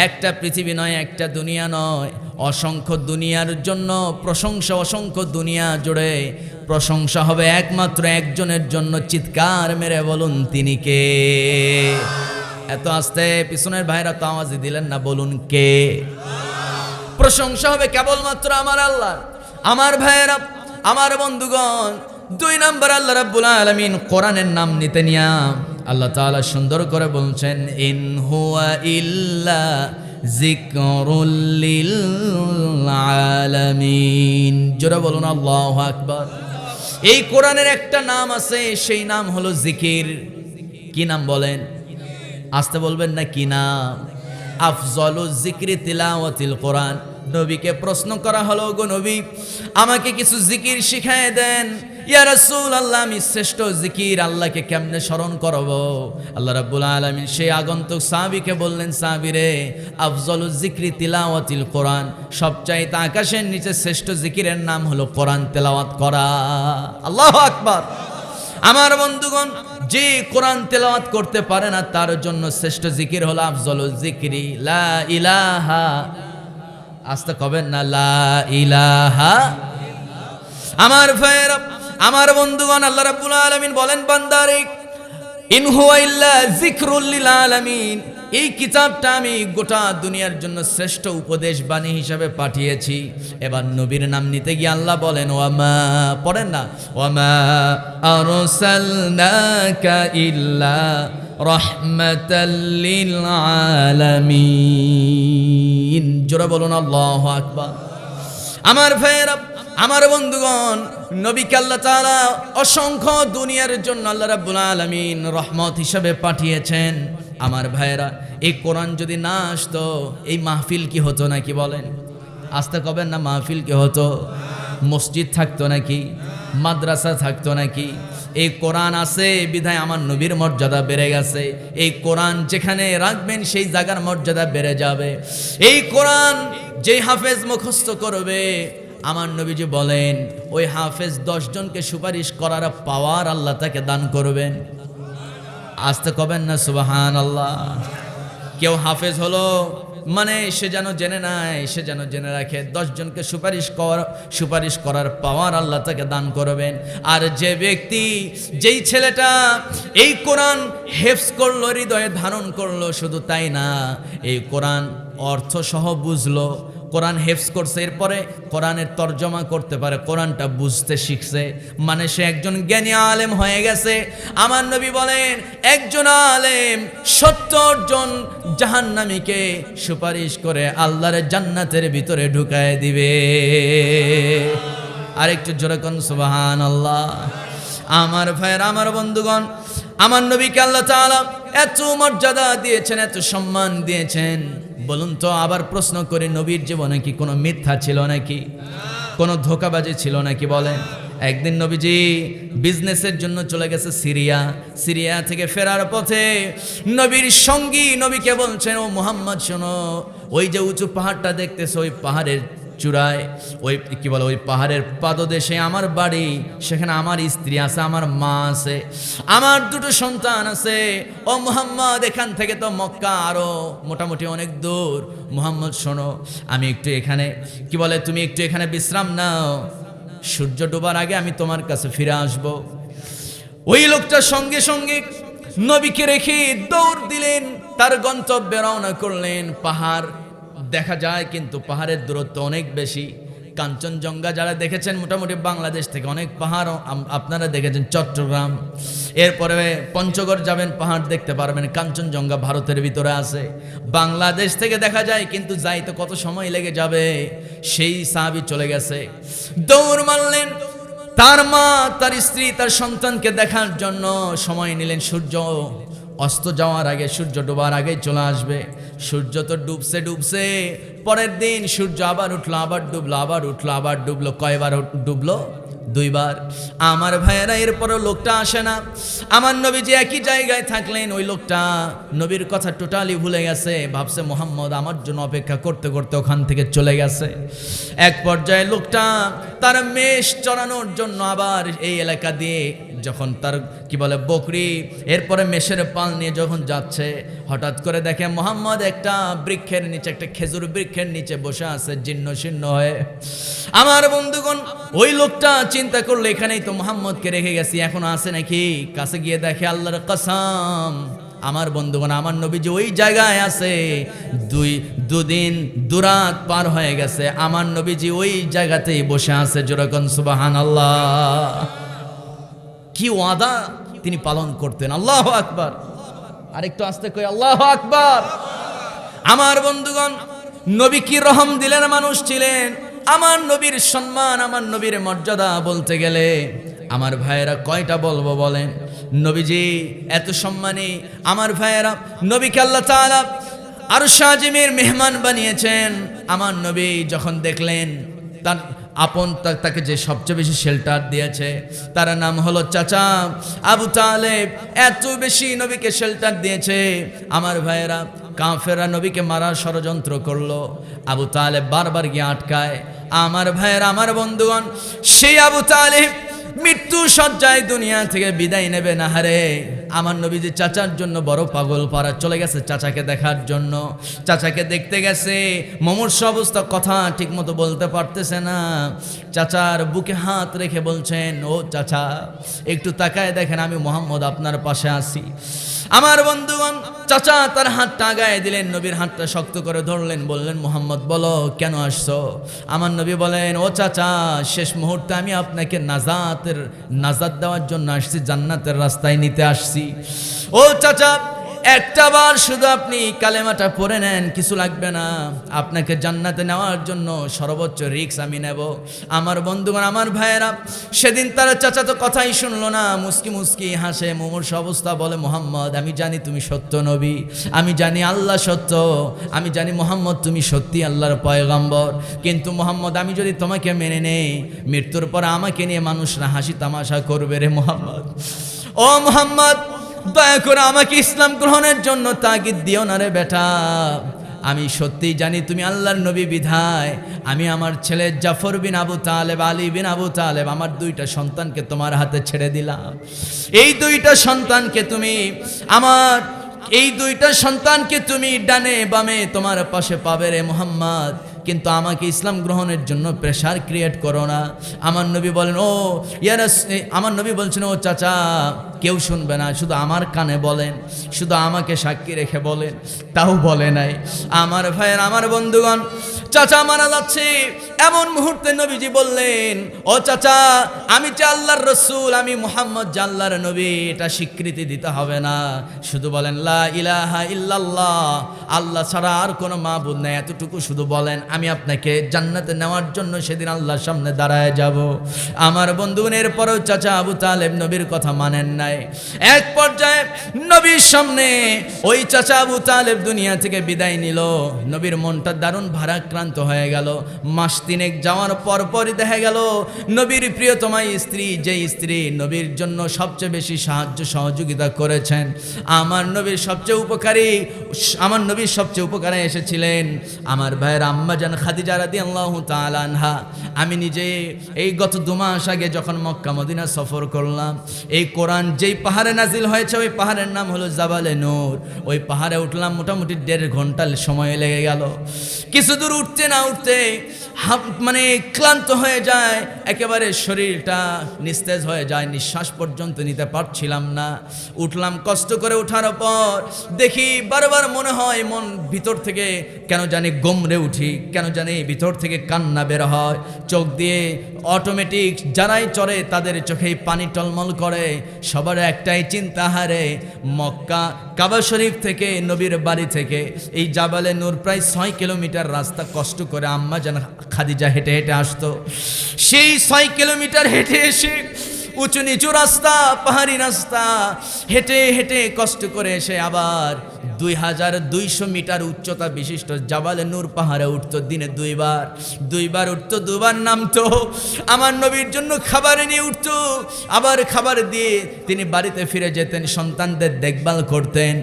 একটা পৃথিবী নয়, একটা দুনিয়া নয়, অসংখ্য দুনিয়ার জন্য প্রশংসা, অসংখ্য দুনিয়া জুড়ে প্রশংসা হবে একমাত্র একজনের জন্য। চিৎকার মেরে বলুন তিনি কে? এত আস্তে পিছনের ভাইরা তো আওয়াজই দিলেন না, বলুন কে? প্রশংসা হবে কেবলমাত্র আমার আল্লাহ। আমার ভাইয়েরা, আমার বন্ধুগণ, দুই নম্বর আল্লাহ রাব্বুল আলামিন কোরআনের নাম নিতে নিয়া আল্লাহ তাআলা সুন্দর করে বলছেন, ইন হুয়া ইল্লা যিকরুল লিল আলামিন। জোরে বলুন আল্লাহু আকবার। এই কোরআনের একটা নাম আছে, সেই নাম হলো জিকির। কি নাম বলেন? আসতে বলবেন না, কি নাম? আফজলুজ যিকরি তিলাওয়াতিল কোরআন। নবীকে প্রশ্ন করা হলো, গো নবী, আমাকে কিছু জিকির শিখায় দেন। ইয়া রাসূলুল্লাহ, আমি শ্রেষ্ঠ জিকির আল্লাহকে কেমনে স্মরণ করব? আল্লাহ রাব্বুল আলামিন সেই আগন্তুক সাহাবীকে বললেন, সাহাবী রে, আফজলুজ যিকরি তিলাওয়াতিল কোরআন, সবচাইতে আকাশের নিচে শ্রেষ্ঠ জিকিরের নাম হলো কোরআন তেলাওয়াত করা। আল্লাহু আকবার। আমার বন্ধুগণ, যে কোরআন তেলাওয়াত করতে পারে না তার জন্য শ্রেষ্ঠ জিকির হলো আফজলুজ যিকরি লা ইলাহা, আস্তে কবেন না, লা ইলাহা। আমার ভাইয়েরা, আমার বন্ধুগণ, আল্লাহ রাব্বুল আলামিন বলেন বান্দারে, ইন হুয়া ইল্লা যিকরুল লিল আলামিন, এই কিতাবটা আমি গোটা দুনিয়ার জন্য শ্রেষ্ঠ উপদেশ বাণী হিসাবে পাঠিয়েছি। এবার নবীর নাম নিতে গিয়ে আল্লাহ বলেন ওয়ামা, পড়েন না, ওয়ামা আরসালনাকা ইল্লা রাহমাতাল লিল আলামিন। জোরে বলুন আল্লাহু আকবার। আমার ভাইয়েরা, আমার বন্ধুগণ, নবীকে আল্লাহ তাআলা অসংখ্য দুনিয়ার জন্য আল্লাহ রাব্বুল আলামিন রহমত হিসাবে পাঠিয়েছেন। আমার ভাইয়েরা, এই কোরআন যদি না আসতো এই মাহফিল কি হতো নাকি বলেন? আসতে কবেন না, মাহফিল কি হতো? মসজিদ থাকতো নাকি? মাদ্রাসা থাকতো নাকি? এই কোরআন আছে বিধায় আমার নবীর মর্যাদা বেড়ে গেছে। এই কোরআন যেখানে রাখবেন সেই জায়গার মর্যাদা বেড়ে যাবে। এই কোরআন যেই হাফেজ মুখস্থ করবে, আমার নবীজি বলেন ওই হাফেজ 10 জনকে সুপারিশ করার পাওয়ার আল্লাহ তাকে দান করবেন। আসতে কবেন না সুবহানাল্লাহ। কেউ হাফেজ হলো মানে সে যেন জেনে নাই, সে যেন জেনে রাখে 10 জনকে সুপারিশ করার পাওয়ার আল্লাহ তাকে দান করবেন। আর যে ব্যক্তি, যেই ছেলেটা এই কোরআন হেফজ করলো, হৃদয়ে ধারণ করলো, শুধু তাই না, এই কোরআন অর্থ সহ বুঝলো, কোরআন হেফজ করছে, এরপরে কোরআনের তর্জমা করতে পারে, কোরআনটা বুঝতে শিখছে, মানে সে একজন জ্ঞানী আলেম হয়ে গেছে। আমার নবী বলেন একজন আলেম 70 জন জাহান্নামীকে সুপারিশ করে আল্লাহর জান্নাতের ভিতরে ঢুকায় দিবে। আরেকটু জোরে কোন সুবহানাল্লাহ। আমার ভাইয়ের, আমার বন্ধুগণ, আমার নবীকে আল্লাহ তাআলা এত মর্যাদা দিয়েছেন, এত সম্মান দিয়েছেন। বলুন তো, আবার প্রশ্ন করে, নবীর জীবনে কি কোনো মিথ্যা ছিল নাকি? কোনো ধোঁকাবাজি ছিল নাকি বলেন? একদিন নবীজি বিজনেসের জন্য চলে গেছে সিরিয়া থেকে ফেরার পথে নবীর সঙ্গী নবীকে বলছেন, ও মুহাম্মদ শোনো, ওই যে উঁচু পাহাড়টা দেখতেছো, ওই পাহাড়ের চূড়ায়, ওই কি বলে, ওই পাহাড়ের পাদদেশে আমার বাড়ি, সেখানে আমার স্ত্রী আছে, আমার মা আছে, আমার 2 সন্তান আছে। ও মুহাম্মদ, এখান থেকে তো মক্কা আরো মোটামুটি অনেক দূর। মুহাম্মদ শোনো, আমি একটু এখানে কি বলে, তুমি একটু এখানে বিশ্রাম নাও, সূর্য ডোবার আগে আমি তোমার কাছে ফিরে আসব। ওই লোকটা সঙ্গে সঙ্গে নবীকে রেখে দৌড় দিলেন, তার গন্তব্যে রওনা করলেন। পাহাড় দেখা যায় কিন্তু পাহাড়ের দূরত্ব অনেক বেশি। কাঞ্চনজঙ্ঘা যারা দেখেছেন, মোটামুটি বাংলাদেশ থেকে অনেক পাহাড় আপনারা দেখেছেন, চট্টগ্রাম, এরপরে পঞ্চগড় যাবেন, পাহাড় দেখতে পারবেন। কাঞ্চনজঙ্ঘা ভারতের ভিতরে আছে, বাংলাদেশ থেকে দেখা যায়, কিন্তু যাইতে কত সময় লেগে যাবে। সেই সাহাবী চলে গেছে, দৌড় মারলেন, তার মা, তার স্ত্রী, তার সন্তানকে দেখার জন্য সময় নিলেন। সূর্য অস্ত যাওয়ার আগে, সূর্য ডোবার আগে চলে আসবে। সূর্য তো ডুবছে, পরের দিন সূর্য আবার উঠলো, আবার ডুবলো, আবার উঠলো, আবার ডুবলো। কয়বার ডুবলো? 2 বার। আমার ভাইয়েরা, এরপরও লোকটা আসে না। আমার নবীজি একই জায়গায় থাকলেন, ওই লোকটা নবীর কথা টোটালি ভুলে গেছে, ভাবছে মুহাম্মদ আমার জন্য অপেক্ষা করতে করতে ওখান থেকে চলে গেছে। এক পর্যায়ে লোকটা তার মেষ চড়ানোর জন্য আবার এই এলাকা দিয়ে যখন তার কি বলে বকরি, এরপরে মেষের পাল নিয়ে যখন যাচ্ছে, হঠাৎ করে দেখে মুহাম্মদ একটা বৃক্ষের নিচে, একটা খেজুর বৃক্ষের নিচে বসে আছে, জীর্ণ শীর্ণ হয়ে। আমার বন্ধুগণ, ওই লোকটা চিন্তা করলো এখানেই তো মুহাম্মদকে রেখে গেছি, এখন আছে নাকি? কাছে গিয়ে দেখে, আল্লাহর কসম, আমার বন্ধুগণ, আমার নবীজি ওই জায়গায় আছে। 2 দিন 2 রাত পার হয়ে গেছে, আমার নবীজি ওই জায়গাতেই বসে আছে। যেরকম সুবহানাল্লাহ। কি ওয়াদা তিনি পালন করতেন! আল্লাহু আকবার। আরেকটু আস্তে কই, আল্লাহু আকবার। আমার বন্ধুগণ, নবী কি রহম দিলেন মানুষ ছিলেন। আমার নবীর সম্মান, আমার নবীর মর্যাদা বলতে গেলে আমার ভাইয়েরা কয়টা বলবো বলেন? নবীজি এত সম্মানী। আমার ভাইয়েরা, নবীকে আল্লাহ তাআলা আরশ আজিমের মেহমান বানিয়েছেন। আমার নবী যখন দেখলেন তার আপন, তাকে যে সবচেয়ে বেশি শেল্টার দিয়েছে তার নাম হলো চাচা আবু তালেব। এত বেশি নবীকে শেল্টার দিয়েছে। আমার ভাইয়েরা, কাফেররা নবীকে মারার ষড়যন্ত্র করলো, আবু তালেব বারবার গিয়ে আটকায়। আমার ভাইয়েরা, আমার বন্ধুগণ, সেই আবু তালেব মৃত্যু শয্যায় দুনিয়া থেকে বিদায় নেবে না হারে। আমার নবীজি চাচার জন্য বড় পাগল পাড়া চলে গেছে চাচাকে দেখার জন্য। চাচাকে দেখতে গেছে, মুমূর্ষ অবস্থা, কথা ঠিকমতো বলতে পারতেছে না। চাচার বুকে হাত রেখে বলছেন, ও চাচা একটু তাকায় দেখেন, আমি মুহাম্মদ আপনার পাশে আছি। আমার বন্ধুগণ, চাচা তার হাতটা আগায় দিলেন, নবীর হাতটা শক্ত করে ধরলেন, বললেন, মুহাম্মদ বলো কেন আসছো? আমার নবী বলেন, ও চাচা শেষ মুহূর্তে আমি আপনাকে নাজাত দেওয়ার জন্য আসছি, জান্নাতের রাস্তায় নিতে আসছি। ও চাচা একটা বার শুধু আপনি কালেমাটা পড়ে নেন, কিছু লাগবে না, আপনাকে জান্নাতে নেওয়ার জন্য সর্বোচ্চ রিস্ক আমি নেব। আমার বন্ধুগণ, আমার ভাইয়েরা, সেদিন তার চাচা তো কথাই শুনলো না, মুস্কি মুস্কি হাসে, মুমূর্ষ অবস্থা বলে, মুহাম্মদ আমি জানি তুমি সত্য নবী, আমি জানি আল্লাহ সত্য, আমি জানি মুহাম্মদ তুমি সত্যি আল্লাহর পয়গম্বর, কিন্তু মুহাম্মদ আমি যদি তোমাকে মেনে নেই, মৃত্যুর পর আমাকে নিয়ে মানুষরা হাসি তামাশা করবে রে মুহাম্মদ। ও মুহাম্মদ দয়া করে আমাকে ইসলাম গ্রহণের জন্য তাগিদ দিও না রে বেটা, আমি সত্যিই জানি তুমি আল্লাহর নবী বিধায় আমি আমার ছেলে জাফর বিন আবু তালেব, আলী বিন আবু তালেব, আমার দুইটা সন্তানকে তোমার হাতে ছেড়ে দিলাম। এই দুইটা সন্তানকে তুমি ডানে বামে তোমার পাশে পাবে রে মুহাম্মদ, কিন্তু আমাকে ইসলাম গ্রহণের জন্য প্রেশার ক্রিয়েট করো না। আমার নবী বলেন, আমার নবী বলছেন, ও চাচা কেউ শুনবে না, শুধু আমার কানে বলেন, শুধু আমাকে সাক্ষী রেখে বলেন। তাও বলে নাই। আমার ভাইয়ের, আমার বন্ধুগণ, চাচা মারা যাচ্ছে, এমন মুহূর্তে নবীজি বললেন, ও চাচা আমি যে আল্লাহর রসুল, আমি মুহাম্মদ যে আল্লাহর নবী, এটা স্বীকৃতি দিতে হবে না, শুধু বলেন লা ইলাহা ইল্লাল্লাহ, আল্লাহ ছাড়া আর কোনো মাবুদ নেই, এতটুকু শুধু বলেন, আমি আপনাকে জান্নাতে নেওয়ার জন্য সেদিন আল্লাহর সামনে দাঁড়ায় যাব। আমার বন্ধুগণ, এরপরেও চাচা আবু তালেব নবীর কথা মানেন নাই। এক পর্যায়ে নবীর সামনে ওই চাচা আবু তালেব দুনিয়া থেকে বিদায় নিল। নবীর মনটা দারুণ ভারাক্রান্ত হয়ে গেল। মাস তিনেক যাওয়ার পরপরই দেখা গেল নবীর প্রিয়তমা স্ত্রী, যে স্ত্রী নবীর জন্য সবচেয়ে বেশি সাহায্য সহযোগিতা করেছেন, আমার নবীর সবচেয়ে উপকারে এসেছিলেন আমার ভাইয়ের আম্মা জান খাদিজা রাদিয়াল্লাহু তাআলা আনহা। আমি নিজে এই গত 2 মাস আগে যখন মক্কা মদিনা সফর করলাম, এই কোরআন যেই পাহাড়ে নাজিল হয়েছে ওই পাহাড়ের নাম হলো জাবালে নূর। ওই পাহাড়ে উঠলাম, মোটামুটি 1.5 ঘন্টা সময় লেগে গেল। কিছু দূর উঠতে না উঠতে ক্লান্ত হয়ে যায়, একেবারে শরীরটা নিস্তেজ হয়ে যায়, নিঃশ্বাস পর্যন্ত নিতে পারছিলাম না। উঠলাম, কষ্ট করে ওঠার পর দেখি বারবার মনে হয়, মন ভিতর থেকে কেন জানি গমড়ে উঠি, কেন জানি ভিতর থেকে কান্না বের হয়, চোখ দিয়ে অটোমেটিক যারাই চড়ে তাদের চোখেই পানি টলমল করে। সবার একটাই চিন্তা, হারে মক্কা কাবা শরীফ থেকে, নবীর বাড়ি থেকে এই জাবালে নূর প্রায় 6 কিলোমিটার রাস্তা কষ্ট করে আম্মা জান খাদিজা হেঁটে হেঁটে আসতো। সেই 6 কিলোমিটার হেঁটে এসে উঁচু নিচু রাস্তা, পাহাড়ি রাস্তা হেঁটে হেঁটে কষ্ট করে এসে আবার 2200 মিটার উচ্চতা বিশিষ্ট জাবালে নূর পাহাড়ে উঠতো। দিনে 2 বার উঠতো, 2 বার নামতো। আমার নবীর জন্য খাবার নিয়ে উঠতো, আবার খাবার দিয়ে তিনি বাড়িতে ফিরে যেতেন, সন্তানদের দেখভাল করতেন।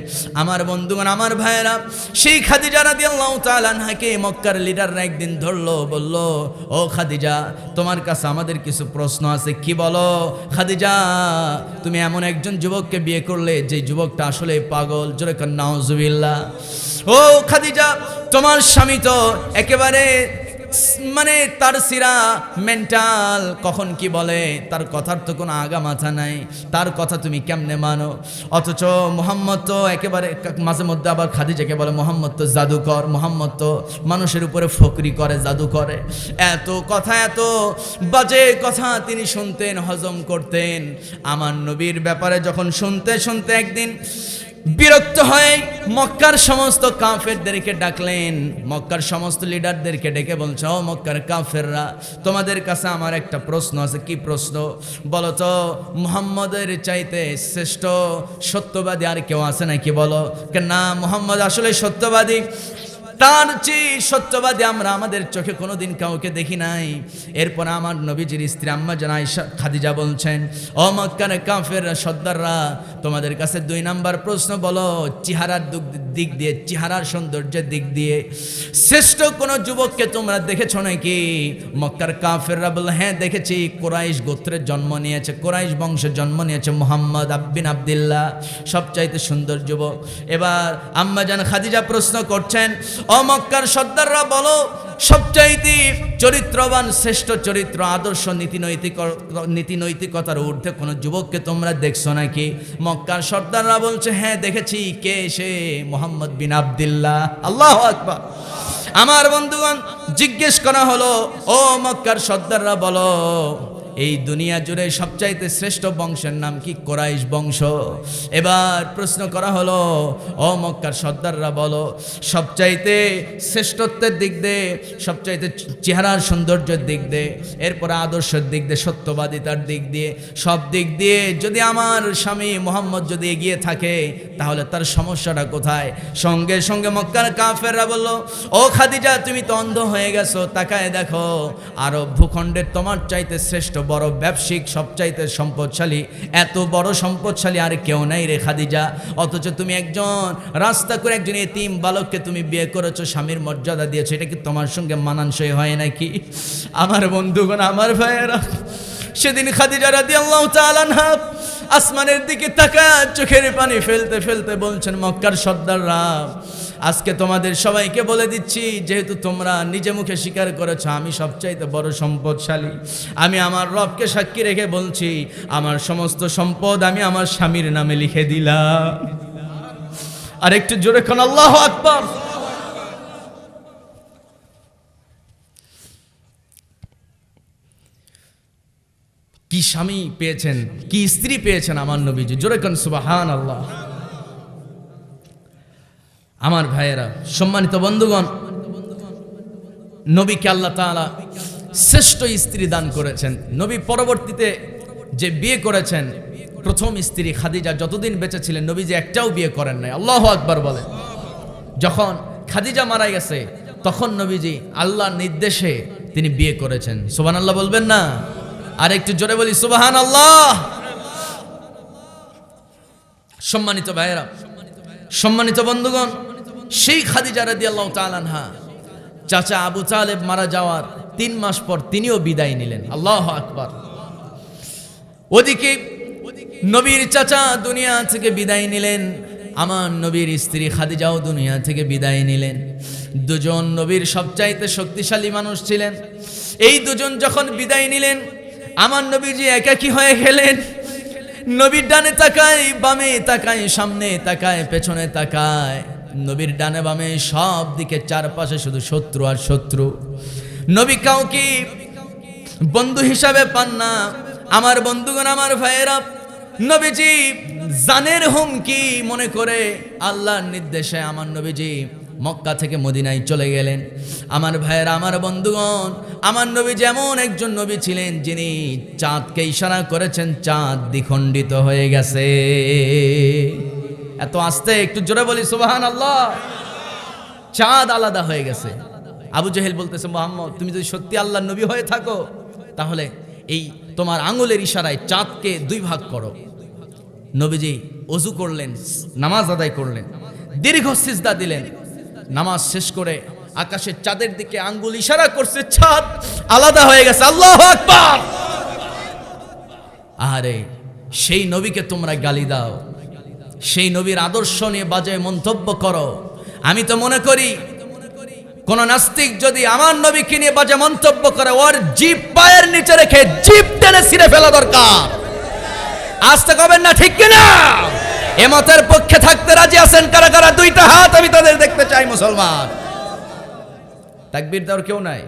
আমার বন্ধুগণ, আমার ভাইয়েরা, সেই খাদিজা রাদিয়াল্লাহু তাআলা আনহাকে মক্কার লিডাররা একদিন ধরলো, বলল, ও খাদিজা তোমার কাছে আমাদের কিছু প্রশ্ন আছে। কি বলো? খাদিজা তুমি এমন একজন যুবককে বিয়ে করলে যে যুবকটা আসলে পাগল, জোরে কান নাউজুবিল্লাহ। ও খাদিজা তোমার স্বামী তো একেবারে তার সিরা মেন্টাল, কখন কি বলে তার কথার তো কোনো আগা মাথা নাই, তার কথা তুমি কেমনে মানো? অথচ মোহাম্মদ তো একেবারে মাঝে মধ্যে আবার খাদিজাকে বলে মোহাম্মদ তো জাদুকর, মোহাম্মদ তো মানুষের উপরে ফকরি করে, জাদু করে। এত কথা, এত বাজে কথা তিনি শুনতেন, হজম করতেন। আমার নবীর ব্যাপারে যখন শুনতে শুনতে একদিন বিরক্ত হয়ে মক্কার সমস্ত কাফেরদেরকে ডাকলেন, মক্কার সমস্ত লিডারদেরকে ডেকে বলছে, ও মক্কার কাফেররা, তোমাদের কাছে আমার একটা প্রশ্ন আছে। কি প্রশ্ন বলো তো? মুহাম্মদের চাইতে শ্রেষ্ঠ সত্যবাদী আর কেউ আছে নাকি বলো? না, মুহাম্মদ আসলে সত্যবাদী। তার চেয়ে সত্যবাদী আমরা আমাদের চোখে কোনোদিন কাউকে দেখি নাই। এরপর আমার নবীজির স্ত্রী আম্মা জান আয়েশা খাদিজা বলছেন, ও মক্কার কাফের সর্দাররা, তোমাদের কাছে 2 নাম্বার প্রশ্ন, বলো চেহারার দিক দিয়ে, চেহারার সৌন্দর্যের দিক দিয়ে শ্রেষ্ঠ কোন যুবককে তোমরা দেখেছো নাকি? মক্কার কাফেররা বলল, হ্যাঁ দেখেছি, কুরাইশ গোত্রের জন্ম নিয়েছে, কুরাইশ বংশের জন্ম নিয়েছে মুহাম্মদ বিন আব্দুল্লাহ, সবচাইতে সুন্দর যুবক। এবার আম্মা জান খাদিজা প্রশ্ন করছেন, ও মক্কার সর্দাররা বলো, সবচাইতে চরিত্রবান, শ্রেষ্ঠ চরিত্র, আদর্শ, নীতি নৈতিকতার ঊর্ধ্বে কোনো যুবককে তোমরা দেখছো নাকি? মক্কার সর্দাররা বলছে, হ্যাঁ দেখেছি। কে সে? মুহাম্মদ বিন আব্দুল্লাহ। আল্লাহু আকবার। আমার বন্ধুগণ, জিজ্ঞেস করা হলো, ও মক্কার সর্দাররা বলো, এই দুনিয়া জুড়ে সবচাইতে শ্রেষ্ঠ বংশের নাম কি? কুরাইশ বংশ। এবার প্রশ্ন করা হলো, ও মক্কার সর্দাররা বলো, সবচাইতে শ্রেষ্ঠত্বের দিক দিয়ে, সবচাইতে চেহারার সৌন্দর্যের দিক দিয়ে, এরপরে আদর্শের দিক দিয়ে, সত্যবাদিতার দিক দিয়ে, সব দিক দিয়ে যদি আমার স্বামী মুহাম্মদ যদি এগিয়ে থাকে, তাহলে তার সমস্যাটা কোথায়? সঙ্গে সঙ্গে মক্কার কাফেররা বলল, ও খাদিজা, তুমি তো অন্ধ হয়ে গেছো, তাকায় দেখো, আরব ভূখণ্ডের তোমার চাইতে শ্রেষ্ঠ বড় ব্যবসায়িক, সবচাইতে সম্পদশালী, এত বড় সম্পদশালী আর কেউ নাই রে খাদিজা। অথচ তুমি একজন রাস্তা করে একজন এতিম বালককে তুমি বিয়ে করেছো, স্বামীর মর্যাদা দিয়েছো, এটা কি তোমার সঙ্গে মানানসই হয় নাকি? আমার বন্ধুগণ, আমার ভাইয়েরা, সেদিন খাদিজা রাদিয়াল্লাহু তাআলা আনহা আসমানের দিকে তাকায় চোখের পানি ফেলতে ফেলতে বলছেন, মক্কার সর্দাররা, আজকে তোমাদের সবাইকে বলে দিচ্ছি, যেহেতু তোমরা নিজে মুখে স্বীকার করেছো আমি সবচাইতে বড় সম্পদশালী, আমি আমার রবকে সাক্ষী রেখে বলছি, আমার সমস্ত সম্পদ আমি আমার স্বামীর নামে লিখে দিলাম। আর একটু জোরে কোন আল্লাহু আকবার। কি স্বামী পেয়েছেন, কি স্ত্রী পেয়েছেন আমার নবীজি, জোরে কোন সুবহানাল্লাহ। আমার ভাইয়েরা, সম্মানিত বন্ধুগণ, নবীকে আল্লাহ তাআলা শ্রেষ্ঠ স্ত্রী দান করেছেন। নবী পরবর্তীতে যে বিয়ে করেছেন, প্রথম স্ত্রী খাদিজা যতদিন বেঁচে ছিলেন নবীজি একটাও বিয়ে করেন নাই। আল্লাহু আকবার বলে। যখন খাদিজা মারা গেছে, তখন নবীজি আল্লাহর নির্দেশে তিনি বিয়ে করেছেন। সুবহানাল্লাহ বলবেন না? আর একটু জোরে বলি সুবহানাল্লাহ। সম্মানিত ভাইয়েরা, সম্মানিত বন্ধুগণ, সেই খাদিজা রাদিয়াল্লাহু তাআলা আনহা চাচা আবু তালেব মারা যাওয়ার 3 মাস পর তিনিও বিদায় নিলেন। আল্লাহু আকবার। ওদিকে নবীর চাচা দুনিয়া থেকে বিদায় নিলেন, আমার নবীর স্ত্রী খাদিজাও দুনিয়া থেকে বিদায় নিলেন। দুজন নবীর সবচাইতে শক্তিশালী মানুষ ছিলেন। এই দুজন যখন বিদায় নিলেন, আমার নবীজি একাকী হয়ে গেলেন। নবীর ডানে তাকায়, বামে তাকায়, সামনে তাকায়, পেছনে তাকায়, নবীর ডানে বামে সব দিকে চারপাশে শুধু শত্রু আর শত্রু। নবী কাউকে বন্ধু হিসাবে পান না। আমার বন্ধুগণ, আমার ভাইয়েরা, নবীজি জানের হুমকি মনে করে আল্লাহর নির্দেশে আমার নবীজি মক্কা থেকে মদিনায় চলে গেলেন। আমার ভাইয়েরা, আমার বন্ধুগণ, আমার নবী যেমন একজন নবী ছিলেন যিনি চাঁদকে ইশারা করেছেন, চাঁদ দ্বিখণ্ডিত হয়ে গেছে। এত আস্তে, একটু জোরে বলি সুবহানাল্লাহ। চাঁদ আলাদা হয়ে গেছে। আবু জেহেল বলতেছে, মুহাম্মদ, তুমি যদি সত্যি আল্লাহর নবী হয়ে থাকো, তাহলে এই তোমার আঙ্গুলের ইশারায় চাঁদকে 2 ভাগ করো। নবীজি ওযু করলেন, নামাজ আদায় করলেন, দীর্ঘ সিজদা দিলেন। নামাজ শেষ করে আকাশের চাঁদের দিকে আঙ্গুল ইশারা করছে, চাঁদ আলাদা হয়ে গেছে। আল্লাহু আকবার। আরে সেই নবীকে তোমরা গালি দাও, সেই নবীর আদর্শ নিয়ে বাজে মন্তব্য করো। আমি তো মনে করি কোন নাস্তিক যদি আমার নবীকে নিয়ে বাজে মন্তব্য করে, ওর জিভ পায়ের নিচে রেখে জিভ টেনে ছিঁড়ে ফেলা দরকার। আসতে কবেন না, ঠিক কিনা? এমতের পক্ষে থাকতে রাজি আছেন কারা কারা? 2টা হাত আমি তাদের দেখতে চাই। মুসলমান, তাকবীর দেওয়ার কেউ নাই?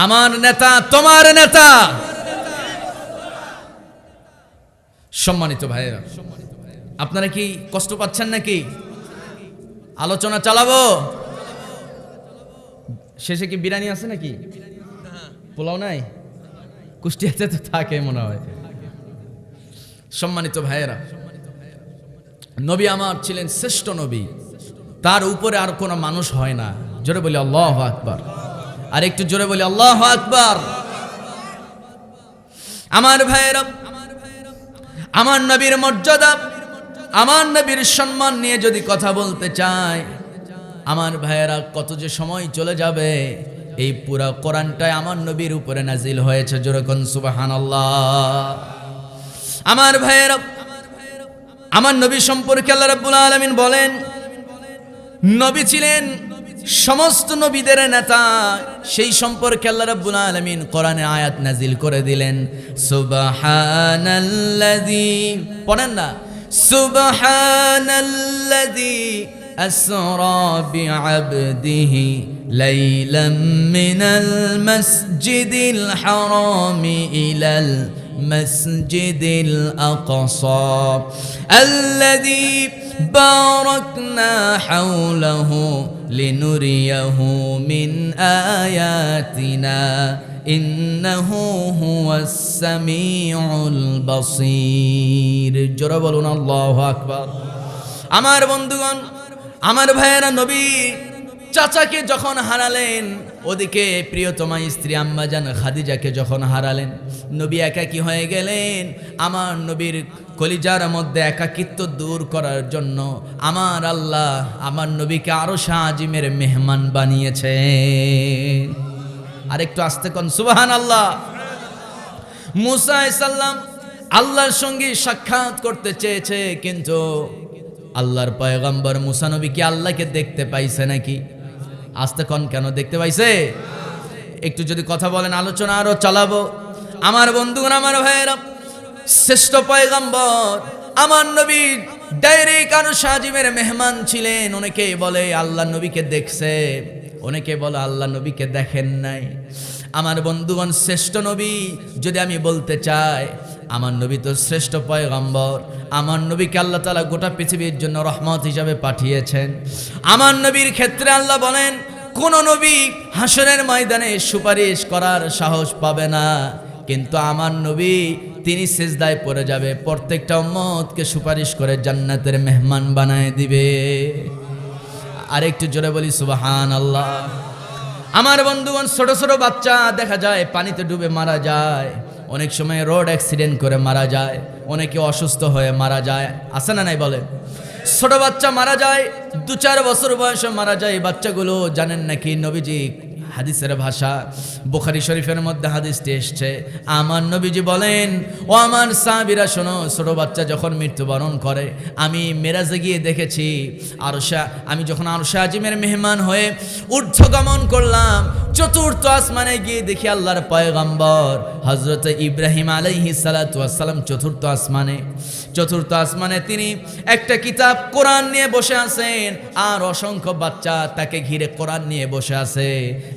আমার নেতা তোমার নেতা, সম্মানিত ভাইয়েরা, আপনারা কি কষ্ট পাচ্ছেন নাকি? আলোচনা চালাবো। শেষে কি বিরিয়ানি আছে নাকি? পোলাও নাই? কুষ্টিয়াতে তো থাকে মনে হয়। সম্মানিত ভাইয়েরা, নবী আমার ছিলেন শ্রেষ্ঠ নবী, তার উপরে আর কোনো মানুষ হয় না। জোরে বলি আল্লাহু আকবার। আর একটু জোরে বলি আল্লাহু আকবার। আমার ভাইয়েরা, আমার নবীর মর্যাদা, আমার নবীর সম্মান নিয়ে যদি কথা বলতে চাই, আমার ভাইয়েরা কত যে সময় চলে যাবে। এই পুরা কোরআনটাই আমার নবীর উপরে নাজিল হয়েছে। জোরে কোন সুবহানাল্লাহ। আমার ভাইয়েরা, আমার নবী সম্পর্কে আল্লাহ রাব্বুল আলামিন বলেন, নবী ছিলেন সমস্ত নবীদের নেতা। সেই সম্পর্কে আল্লাহ রাব্বুল আলামিন কোরআনে আয়াত নাজিল করে দিলেন, সুবহানাল্লাযী, পড়েন না, সুবহানাল্লাযী আসরা বিআবদিহি লাইলাম মিনাল মাসজিদিল হারামি ইলাল মাসজিদিল আকসা আল্লাযী বারাকনা হাওলাহু লিনুরিয়াহু মিন আয়াতিনা ইন্নাহু হুয়াস সামিউল বাসীর। জোরে বলুন আল্লাহু আকবার। আমার বন্ধুগণ, আমার ভাইয়েরা, নবী চাচাকে যখন হারালেন, ওদিকে প্রিয়তমা স্ত্রী আম্মাজান খাদিজাকে যখন হারালেন, নবী একাকী হয়ে গেলেন। আমার নবীর কলিজার মধ্যে একাকিত্ব দূর করার জন্য আমার আল্লাহ আমার নবীকে আরশে আজিমের মেহমান বানিয়েছে। আরেকটু আস্তে কোন সুবহানাল্লাহ। মুসা আলাইহিস সালাম আল্লাহর সঙ্গে সাক্ষাৎ করতে চেয়েছে, কিন্তু আল্লাহর পয়গম্বর মুসা নবী কি আল্লাহকে দেখতে পাইছে নাকি? আস্তে কোন কেন দেখতে পাইছে? একটু যদি কথা বলেন, আলোচনা আরো চালাবো। আমার বন্ধুগণ, আমার ভাইয়েরা, শ্রেষ্ঠ পয়গম্বর আমার নবী ডাইরেক্ট আরশে আজিমের মেহমান ছিলেন। অনেকে বলে আল্লাহ নবীকে দেখছে, অনেকে বলে আল্লাহ নবীকে দেখেন নাই। আমার বন্ধুগণ, শ্রেষ্ঠ নবী যদি আমি বলতে চাই, আমার নবী তো শ্রেষ্ঠ পয়গম্বর। আমার নবীকে আল্লাহ তাআলা গোটা পৃথিবীর জন্য রহমত হিসাবে পাঠিয়েছেন। আমার নবীর ক্ষেত্রে আল্লাহ বলেন, কোন নবী হাসরের ময়দানে সুপারিশ করার সাহস পাবে না, কিন্তু আমার নবী তিনি সিজদায় পড়ে যাবে, প্রত্যেকটা উম্মতকে সুপারিশ করে জান্নাতের মেহমান বানায় দিবে। আরেকটু জোরে বলি সুবহানাল্লাহ। আমার বন্ধুগণ, ছোট ছোট বাচ্চা দেখা যায় পানিতে ডুবে মারা যায়, অনেক সময় রোড অ্যাক্সিডেন্ট করে মারা যায়, অনেকে অসুস্থ হয়ে মারা যায়, আছে না নাই বলেন? ছোট বাচ্চা মারা যায়, 2-4 বছর বয়সে মারা যায়। এই বাচ্চাগুলো জানেন নাকি নবীজি, হাদিসের ভাষা, বুখারী শরীফের মধ্যে হাদিসটি এসছে, আমার নবীজি বলেন, ও আমার সাহাবীরা শোনো, ছোট বাচ্চা যখন মৃত্যুবরণ করে, আমি মেরাজে গিয়ে দেখেছি, আমি যখন আরশে আজিমের মেহমান হয়ে ঊর্ধ্বগমন করলাম, চতুর্থ আসমানে গিয়ে দেখি আল্লাহর পয়গম্বর হযরত ইব্রাহিম আলাইহিস সালাতু ওয়াস সালাম চতুর্থ আসমানে তিনি একটা কিতাব কোরআন নিয়ে বসে আছেন, আর অসংখ্য বাচ্চা তাকে ঘিরে কোরআন নিয়ে বসে আছে।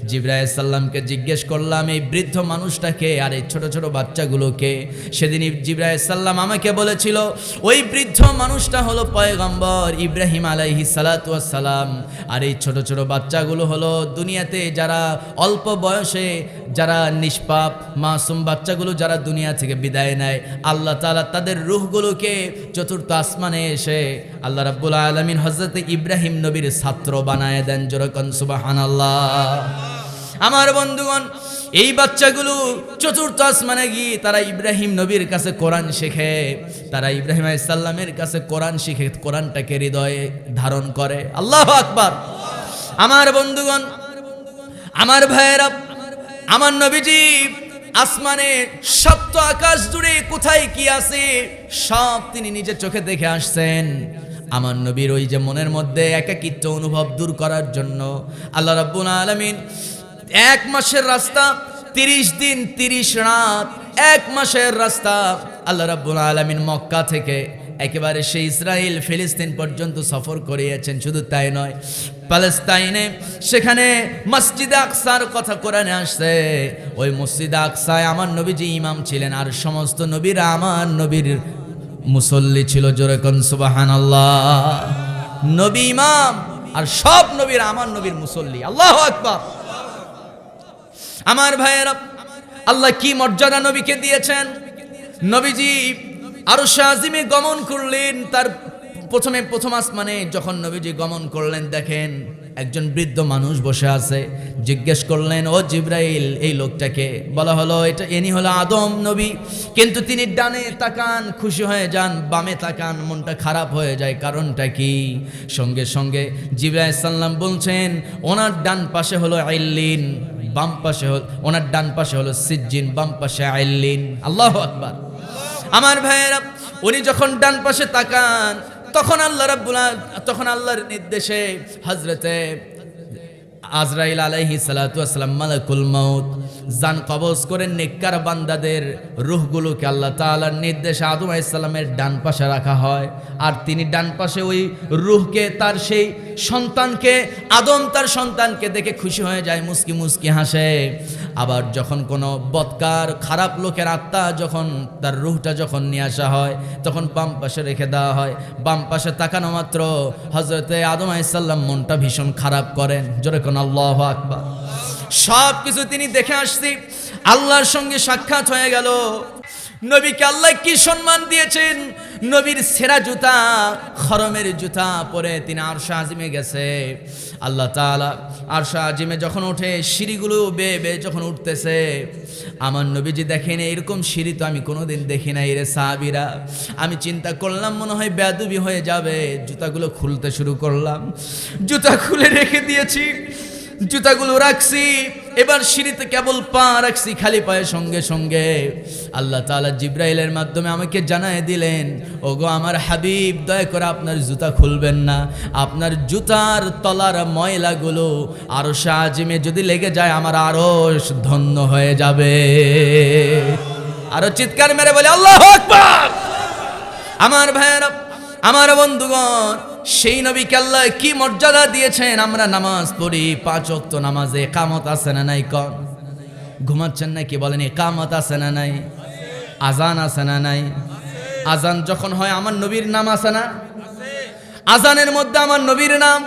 জিবরাইল সাল্লামকে জিজ্ঞেস করলাম, এই বৃদ্ধ মানুষটাকে আর এই ছোট ছোট বাচ্চাগুলোকে? সেদিন জিবরাইল সাল্লাম আমাকে বলেছিল, ওই বৃদ্ধ মানুষটা হলো পয়গম্বর ইব্রাহিম আলাইহিস সালাতু ওয়াস সালাম, আর এই ছোট ছোট বাচ্চাগুলো হলো দুনিয়াতে যারা অল্প বয়সে, যারা নিষ্পাপ মাসুম বাচ্চাগুলো যারা দুনিয়া থেকে বিদায় নেয়, আল্লাহ তাআলা তাদের রূহগুলোকে চতুর্থ আসমানে এসে আল্লাহ রাব্বুল আলামিন হযরত ইব্রাহিম নবীর ছাত্র বানায় দেন। জোরে কোন সুবহানাল্লাহ। আমার বন্ধুগণ, এই বাচ্চাগুলো চতুর্থ আসমানে গিয়ে তারা ইব্রাহিম নবীর কাছে কোরআন শেখে, তারা ইব্রাহিম আলাইহিস সালামের কাছে কোরআন শিখে, কোরআনটাকে হৃদয়ে ধারণ করে। আল্লাহু আকবার। আমার বন্ধুগণ, আমার ভাইয়েরা, আমার নবীজি আসমানে সপ্ত আকাশ জুড়ে কোথায় কি আছে সব তিনি নিজের চোখে দেখে আসছেন। আমার নবীর ওই যে মনের মধ্যে একাকিত্ব অনুভব দূর করার জন্য আল্লাহ রাব্বুল আলামিন 1 মাসের রাস্তা, 30 দিন 30 রাত, 1 মাসের রাস্তা আল্লাহ রাব্বুল আলামিন মক্কা থেকে একেবারে সেই ইসরায়েল ফিলিস্তিন পর্যন্ত সফর করিয়েছেন। শুধু তাই নয়, প্যালেস্তাইনে সেখানে মসজিদে আকসার কথা কোরআনে আসছে, ওই মসজিদে আকসায় আমার নবীজি ইমাম ছিলেন, আর সমস্ত নবীরা আমার নবীর মুসল্লি ছিল, জোরে কোন সুবহানাল্লাহ। নবী ইমাম, আর সব নবীর আমার নবীর মুসল্লি। আল্লাহু আকবার। আমার ভাইয়েরা, আল্লাহ কি মর্যাদা নবীকে দিয়েছেন। নবীজি আরশ আজিমে গমন করলেন। তার প্রথম আসমানে যখন নবীজি গমন করলেন, দেখেন একজন বৃদ্ধ মানুষ বসে আছে। জিজ্ঞেস করলেন, ও জিব্রাইল, এই লোকটাকে? বলা হলো, ইনি হলো আদম নবী। কিন্তু তিনি ডানে তাকান, খুশি হয়ে যান, বামে তাকান, মনটা খারাপ হয়ে যায়। কারণটা কি? সঙ্গে সঙ্গে জিব্রাইল সাল্লাম বলছেন, ওনার ডান পাশে হলো আইল্লিন, বাম পাশে হলো, ওনার ডান পাশে হলো সিজ্জিন, বাম পাশে আইল্লিন। আল্লাহু আকবার। আমার ভাইয়েরা, উনি যখন ডান পাশে তাকান, তখন আল্লাহর নির্দেশে হযরতে আজরাইল আলাইহিস সালাতু ওয়াস সালাম মালাকুল মউত জান কবজ করে নেককার বান্দাদের রূহগুলোকে আল্লাহ তাআলার নির্দেশে আদম আলাইহিস সালামের ডান পাশে রাখা হয়। আর তিনি ডান পাশে ওই রূহকে, তার সেই সন্তানকে, আদম তার সন্তানকে দেখে খুশি হয়ে যায়, মুস্কি মুস্কি হাসে। আবার যখন কোনো বদকার খারাপ লোকের আত্মা যখন তার রূহটা যখন নিয়ে আসা হয়, তখন বাম পাশে রেখে দেওয়া হয়। বাম পাশে তাকানো মাত্র হযরতে আদম আলাইহিস সালাম মনটা ভীষণ খারাপ করেন। জোরে কোন আল্লাহু আকবার। সব কিছু তিনি দেখে আসছি, আল্লাহর সঙ্গে সাক্ষাৎ হয়ে গেল। নবীকে আল্লাহ কি সম্মান দিয়েছেন। নবীর সেরা জুতা, খরমের জুতা পরে তিনি আরশ আজিমে গেছে। আল্লাহ তাআলা আরশ আজিমে যখন ওঠে, সিঁড়িগুলো বেয়ে বেয়ে যখন উঠতেছে, আমার নবীজি দেখেন এরকম সিঁড়ি তো আমি কোনোদিন দেখি নাই রে সাহাবীরা। আমি চিন্তা করলাম মনে হয় বেয়াদবি হয়ে যাবে, জুতাগুলো খুলতে শুরু করলাম। জুতা খুলে রেখে দিয়েছি, জুতাগুলো রাখছি, এবার সিঁড়িতে কেবল পা রাখছি খালি পায়ে। সঙ্গে সঙ্গে আল্লাহ তাআলা জিব্রাইলের মাধ্যমে আমাকে জানায় দিলেন, ওগো আমার হাবিব, দয়া করে আপনার জুতা খুলবেন না। আপনার জুতার তলার ময়লাগুলো আরশ আজিমে যদি লেগে যায়, আমার আরশ ধন্য হয়ে যাবে। আরো চিৎকার মেরে বলে আল্লাহু আকবার। আমার ভাইয়েরা, আমার বন্ধুগণ, সেই নবীকে আল্লাহ কি মর্যাদা দিয়েছেন। আমরা নামাজ পড়ি, 5 ওয়াক্ত নামাজে ইকামত আছে না নাই? কন ঘুমাচ্ছেন নাকি? বলেন ইকামত আছে না নাই? আজান আছে না নাই? আজান যখন হয় আমার নবীর নাম আছে না? আজানের মধ্যে আমার নবীর নাম।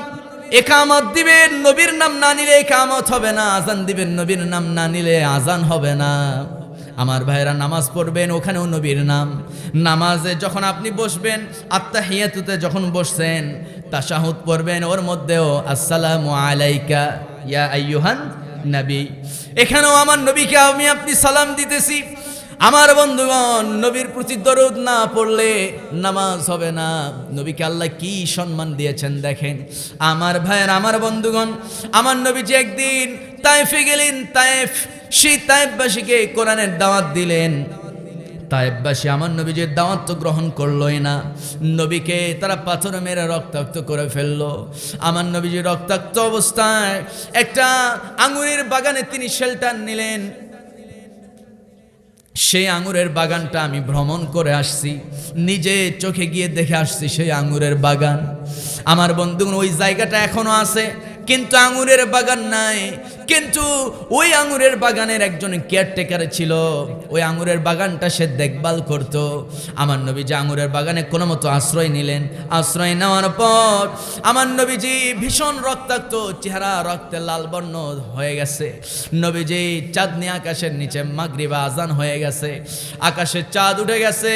ইকামত দিবেন, নবীর নাম না নিলে ইকামত হবে না। আজান দিবেন, নবীর নাম না নিলে আজান হবে না। আমার ভাইরা, নামাজ পড়বেন, ওখানেও নবীর নাম। নামাজে যখন আপনি বসবেন, আত্তাহিয়াতুতে যখন বসছেন, তাশাহুদ পড়বেন, ওর মধ্যেও আসসালামু আলাইকা ইয়া আইয়ুহান নবী। এখানেও আমার নবীকে আমি আপনি সালাম দিতেছি। আমার বন্ধুগণ, নবীর প্রতি দরুদ না পড়লে নামাজ হবে না। নবীকে আল্লাহ কি সম্মান দিয়েছেন দেখেন। আমার ভাইয়ের, আমার বন্ধুগণ, আমার নবীজি একদিন তায়েফে গেলেন। তায়েফ, সেই তায়েফবাসীকে কোরআনের দাওয়াত দিলেন। তায়েফবাসী আমার নবীজির দাওয়াত তো গ্রহণ করলোই না। নবীকে তারা পাথর মেরে রক্তাক্ত করে ফেললো। আমার নবীজি রক্তাক্ত অবস্থায় একটা আঙুরের বাগানে তিনি শেল্টার নিলেন। সেই আঙুরের বাগানটা আমি ভ্রমণ করে আসছি, নিজে চোখে গিয়ে দেখে আসছি সেই আঙুরের বাগান। আমার বন্ধুগণ, ওই জায়গাটা এখনো আছে, কিন্তু আঙুরের বাগান নাই। কিন্তু ওই আঙুরের বাগানের একজন কেয়ারটেকার ছিল। ওই আঙুরের বাগানটা সে দেখভাল করত। আমার নবীজি আঙুরের বাগানে কোনো মতো আশ্রয় নিলেন। আশ্রয় নেওয়ার পর আমার নবীজি ভীষণ রক্তাক্ত, চেহারা রক্তে লাল বর্ণ হয়ে গেছে। নবীজি চাঁদনি আকাশের নিচে মাগরিবা আজান হয়ে গেছে, আকাশে চাঁদ উঠে গেছে।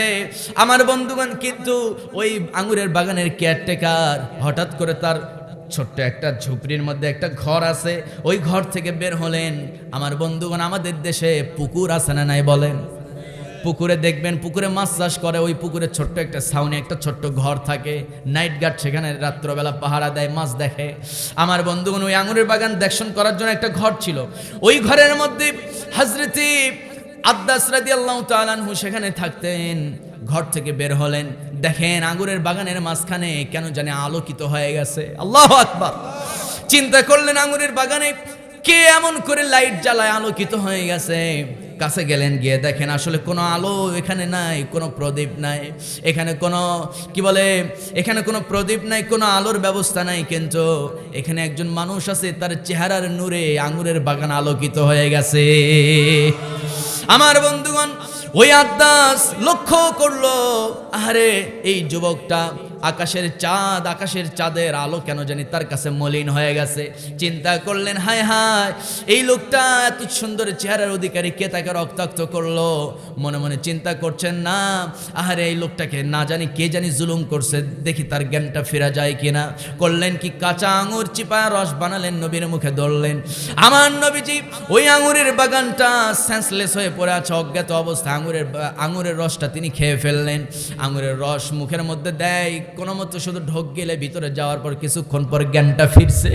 আমার বন্ধুগণ, কিন্তু ওই আঙুরের বাগানের কেয়ারটেকার হঠাৎ করে তার ছোট্ট একটা ঝুপড়ির মধ্যে একটা ঘর আছে, ওই ঘর থেকে বের হলেন। আমার বন্ধুগণ, আমাদের দেশে পুকুর আছে না নাই বলেন? পুকুরে দেখবেন, পুকুরে মাছ চাষ করে, ওই পুকুরে ছোট্ট একটা ছাউনি, একটা ছোট্ট ঘর থাকে। নাইট গার্ড সেখানে রাত্রবেলা পাহারা দেয়, মাছ দেখে। আমার বন্ধুগণ, ওই আঙুরের বাগান দেখশন করার জন্য একটা ঘর ছিল। ওই ঘরের মধ্যে হযরতে আব্বাস রাদিয়াল্লাহু তাআলা আনহু সেখানে থাকতেন। ঘর থেকে বের হলেন, দেখেন আঙুরের বাগানের মাঝখানে কেন জানি আলোকিত হয়ে গেছে। আল্লাহু আকবার। চিন্তা করলেন আঙুরের বাগানে কে এমন করে লাইট জ্বালায় আলোকিত হয়ে গেছে। কাছে গেলেন, গিয়ে দেখেন আসলে কোনো আলো এখানে নাই, কোনো প্রদীপ নাই। এখানে কোনো এখানে কোনো প্রদীপ নাই, কোনো আলোর ব্যবস্থা নাই। কিন্তু এখানে একজন মানুষ আছে, তার চেহারার নূরে আঙুরের বাগান আলোকিত হয়ে গেছে। আমার বন্ধুগণ, ওই আদ্দাস লক্ষ্য করলো, আরে এই যুবকটা আকাশের চাঁদের আলো কেন জানি তার কাছে মলিন হয়ে গেছে। চিন্তা করলেন, হায় হায়, এই লোকটা এত সুন্দর চেহারার অধিকারী, কে তাকে রক্তাক্ত করলো? মনে মনে চিন্তা করছেন, না আরে এই লোকটাকে না জানি কে জানি জুলুম করছে, দেখি তার জ্ঞানটা ফেরা যায় কিনা। করলেন কি, কাঁচা আঙুর চিপায় রস বানালেন, নবীর মুখে ধরলেন। আমার নবীজি ওই আঙুরের বাগানটা সেন্সলেস হয়ে পড়ে আছে, অজ্ঞাত অবস্থায় আঙুরের রসটা তিনি খেয়ে ফেললেন। আঙুরের রস মুখের মধ্যে দেয়, কোনো মতো শুধু ঢোক গেলে ভিতরে যাওয়ার পর কিছুক্ষণ পর জ্ঞানটা ফিরছে।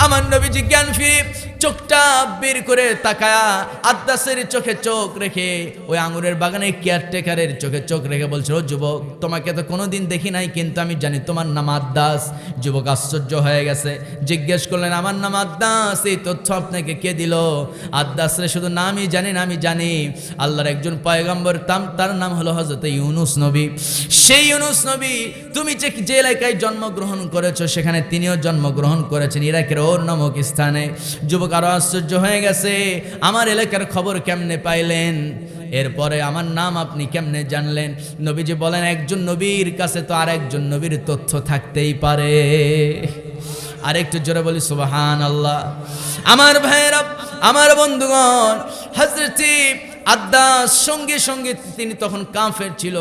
আমার নবীজি জ্ঞান ফিরে চোখটা বের করে তাকায়া আদ্দাসের চোখে চোখ রেখে, ওই আঙুরের বাগানে কেয়ারটেকারের চোখে চোখ রেখে বলছে, ও যুবক, তোমাকে তো কোনোদিন দেখি নাই, কিন্তু আমি জানি তোমার নাম আদ্দাস। যুবক আশ্চর্য হয়ে গেছে, জিজ্ঞেস করলেন, আমার নাম আদ্দাস, এই তথ্য আপনাকে কে দিল? আদ্দাস রে শুধু নামই জানি না, আমি জানি আল্লাহর একজন পয়গম্বর, তার নাম হলো হযরত ইউনুস নবী। সেই ইউনুস নবী তুমি যে এলাকায় জন্মগ্রহণ করেছো সেখানে তিনিও জন্মগ্রহণ করেছেন, ইরাকের ওর নামক স্থানে। যুবক আরো আশ্চর্য হয়ে গেছে, আমার এলাকার খবর কেমনে পাইলেন? এরপরে আমার নাম আপনি কেমনে জানলেন? নবীজি বলেন, একজন নবীর কাছে তো আর একজন নবীর তথ্য থাকতেই পারে। আরেকটু জোরে বলি সুবহানাল্লাহ। আমার ভাইয়েরা, আমার বন্ধুগণ, হযরত আদ্দাস সঙ্গে সঙ্গে, তিনি তখন কাফের ছিল,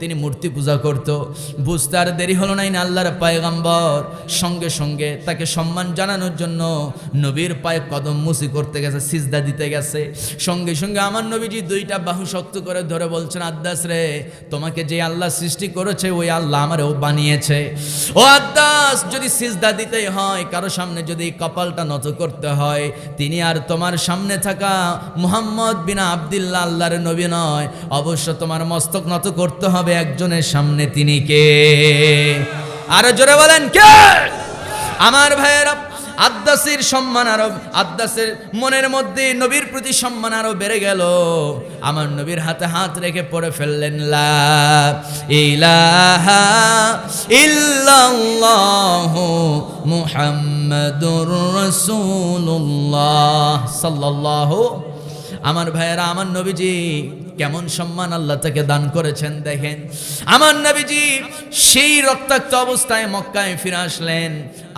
তিনি মূর্তি পূজা করত। বুঝতে আর দেরি হলো না, আল্লাহর পয়গম্বর সঙ্গে সঙ্গে তাকে সম্মান জানানোর জন্য নবীর পায়ে কদম মুসি করতে গেছে, সিজদা দিতে গেছে। সঙ্গে সঙ্গে আমার নবীজি দুইটা বাহু শক্ত করে ধরে বলছেন, আদ্দাস রে, তোমাকে যে আল্লাহ সৃষ্টি করেছে ওই আল্লাহ আমারও বানিয়েছে। ও আদ্দাস, যদি সিজদা দিতেই হয়, কারো সামনে যদি কপালটা নত করতে হয়, তিনি আর তোমার সামনে থাকা মুহাম্মদ বিন আব্দুল্লাহ আল্লাহর নবী নয়, অবশ্য তোমার মস্তক নত করতে হবে একজনের সামনে। তিনি কে? আরো জোরে বলেন, কে? আমার ভাইয়েরা, আদ্দাসের সম্মান আরো, আদ্দাসের মনের মধ্যে নবীর প্রতি সম্মান আরো বেড়ে গেল। আমার নবীর হাতে হাত রেখে পড়ে ফেললেন, লা ইলাহা ইল্লাল্লাহু মুহাম্মাদুর রাসূলুল্লাহ সাল্লাল্লাহু। আমার ভাইয়েরা, আমার নবীজি কেমন সম্মান আল্লাহ তাকে দান করেছেন দেখেন। আমার নবীজি সেই রক্তাক্ত অবস্থায় মক্কায় ফিরে আসলেন।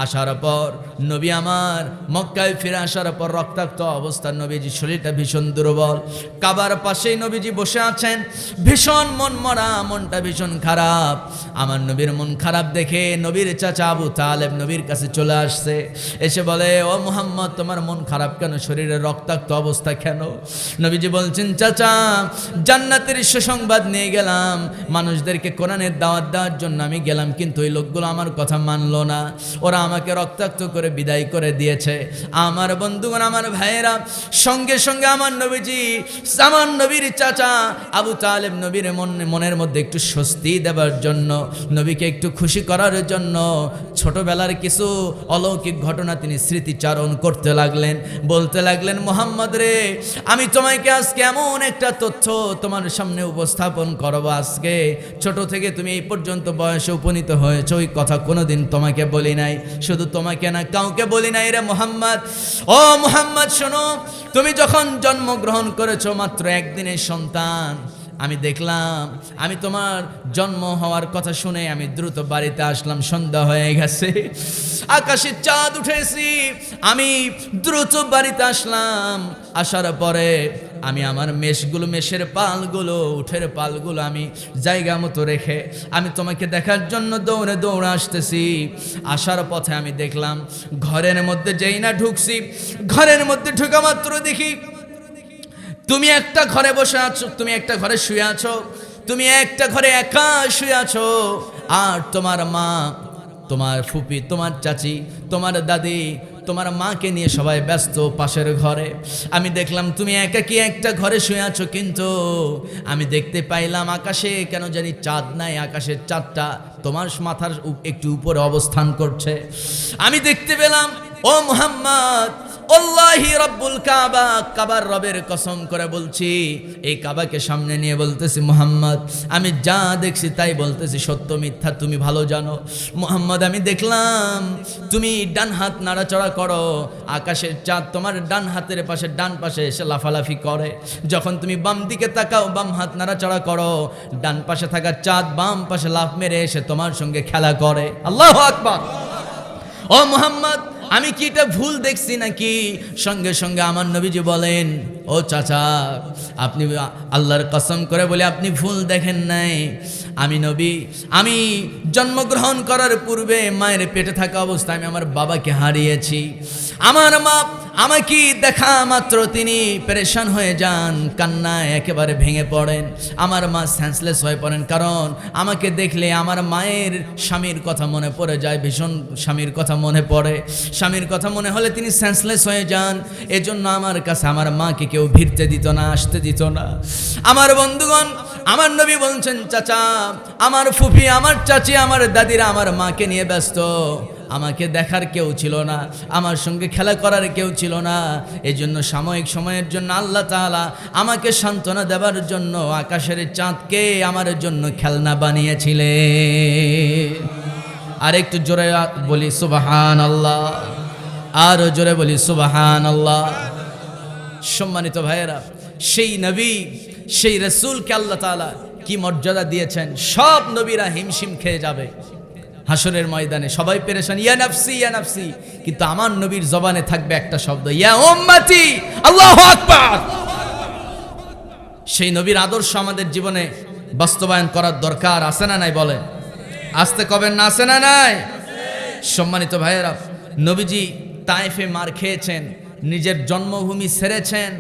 আসার পর নবী আমার মক্কায় ফিরে আসার পর রক্তাক্ত অবস্থার নবীজি শরীরটা ভীষণ দুর্বল। কাবার পাশেই নবীজি বসে আছেন, ভীষণ মন মরা, মনটা ভীষণ খারাপ। আমার নবীর মন খারাপ দেখে নবীর চাচা আবু তালেব নবীর কাছে চলে আসছে, এসে বলে, ও মুহাম্মদ, তোমার মন খারাপ কেন? শরীরের রক্তাক্ত অবস্থা কেন? নবীজি বলছেন, চাচা, জান্নাতের সুসংবাদ নিয়ে গেলাম, মানুষদেরকে কোরআনের দাওয়াত দেওয়ার জন্য আমি গেলাম, কিন্তু ওই লোকগুলো আমার কথা মানলো না, ওরা আমাকে রক্তাক্ত করে বিদায় করে দিয়েছে। আমার বন্ধুগণ, আমার ভাইয়েরা, সঙ্গে সঙ্গে আমার নবীজি, আমার নবীর চাচা আবু তালেব নবীর মনের মধ্যে একটু স্বস্তি দেওয়ার জন্য, নবীকে একটু খুশি করার জন্য ছোটবেলার কিছু অলৌকিক ঘটনা তিনি স্মৃতিচারণ করতে লাগলেন। বলতে লাগলেন, মুহাম্মদ রে, আমি তোমাকে আজকে এমন একটা তথ্য তোমার সামনে উপস্থাপন করবো। আজকে ছোট থেকে তুমি এই পর্যন্ত বয়সে উপনীত হয়েছ, ওই কথা কোনোদিন তোমাকে বলি নাই, শুধু তোমাকে না, কাউকে বলি নাই রে মুহাম্মদ। ও মুহাম্মদ, শোনো, তুমি যখন জন্মগ্রহণ করেছো মাত্র একদিনের সন্তান, আমি দেখলাম, আমি তোমার জন্ম হওয়ার কথা শুনে আমি দ্রুত বাড়িতে আসলাম, সন্ধ্যা হয়ে গেছে, আকাশে চাঁদ উঠেছি, আমি দ্রুত বাড়িতে আসলাম। আসার পরে আমি আমার মেষের পালগুলো, উঠের পালগুলো আমি জায়গা মতো রেখে আমি তোমাকে দেখার জন্য দৌড়ে দৌড়ে আসতেছি। আসার পথে আমি দেখলাম ঘরের মধ্যে যেই না ঢুকছি, ঘরের মধ্যে ঢুকা মাত্র দেখি তুমি একটা ঘরে বসে আছো, তুমি একটা ঘরে শুয়ে আছো, তুমি একটা ঘরে একা শুয়ে আছো, আর তোমার মা, তোমার ফুপি, তোমার চাচি, তোমার দাদি, তোমার মাকে নিয়ে সবাই ব্যস্ত পাশের ঘরে। আমি দেখলাম তুমি একাকী একটা ঘরে শুয়ে আছো, কিন্তু আমি দেখতে পাইলাম আকাশে কেন জানি চাঁদ নাই, আকাশের চাঁদটা তোমার মাথার একটু উপরে অবস্থান করছে। আমি দেখতে পেলাম, ও মুহাম্মদ, আল্লাহি রাব্বুল কাবা, কাবার রবের কসম করে বলছি, এই কাবাকে সামনে নিয়ে বলতেছি, মুহাম্মদ আমি যা দেখছি তাই বলতেছি, সত্য মিথ্যা তুমি ভালো জানো। মুহাম্মদ আমি দেখলাম তুমি ডান হাত নাড়াচড়া করো, আকাশের চাঁদ তোমার ডান হাতের পাশে ডান পাশে এসে লাফালাফি করে। যখন তুমি বাম দিকে তাকাও, বাম হাত নাড়াচড়া করো, ডান পাশে থাকা চাঁদ বাম পাশে লাফ মেরে এসে তোমার সঙ্গে খেলা করে। আল্লাহু আকবার। ও মুহাম্মদ আমি কি এটা ভুল দেখছি নাকি? সঙ্গে সঙ্গে আমার নবীজি বলেন, ও চাচা আপনি আল্লাহর কসম করে বলে আপনি ভুল দেখেন নাই। আমি নবী, আমি জন্মগ্রহণ করার পূর্বে মায়ের পেটে থাকা অবস্থায় আমি আমার বাবাকে হারিয়েছি। আমার মা আমাকে দেখা মাত্র তিনি পেরেশান হয়ে যান, কান্নায় একেবারে ভেঙে পড়েন। আমার মা সেন্সলেস হয়ে পড়েন, কারণ আমাকে দেখলে আমার মায়ের স্বামীর কথা মনে পড়ে যায়, ভীষণ স্বামীর কথা মনে পড়ে। স্বামীর কথা মনে হলে তিনি সেন্সলেস হয়ে যান। এজন্য আমার কাছে আমার মাকে কেউ ভিড়তে দিত না, আসতে দিত না। আমার বন্ধুগণ, আমার নবী বলছেন, চাচা আমার ফুফি, আমার চাচি, আমার দাদিরা আমার মাকে নিয়ে ব্যস্ত, আমাকে দেখার কেউ ছিল না, আমার সঙ্গে খেলা করার কেউ ছিল না। এজন্য সাময়িক সময়ের জন্য আল্লাহ তাআলা আমাকে সান্ত্বনা দেওয়ার জন্য আকাশের চাঁদকে আমার জন্য খেলনা বানিয়েছিলেন। আর একটু জোরে বলি সুবহানাল্লাহ, আরো জোরে বলি সুবহানাল্লাহ। সম্মানিত ভাইয়েরা, সেই নবী, সেই রাসূলকে আল্লাহ তাআলা কি মর্যাদা দিয়েছেন। সব নবীরা হিমশিম খেয়ে যাবে হাসরের ময়দানে, সবাই পেরেশান, ইয়া নাফসি ইয়া নাফসি, কিন্তু আমার নবীর জবানে থাকবে একটা শব্দ, ইয়া উম্মতি, আল্লাহু আকবার। সেই নবীর আদর্শ আমাদের জীবনে বাস্তবায়ন করার দরকার আছে না নাই? বলেন, আসতে কবেন না, আছে না নাই? সম্মানিত ভাইয়েরা, নবীজি তায়েফে মার খেয়েছেন, নিজের জন্মভূমি ছেড়েছেন,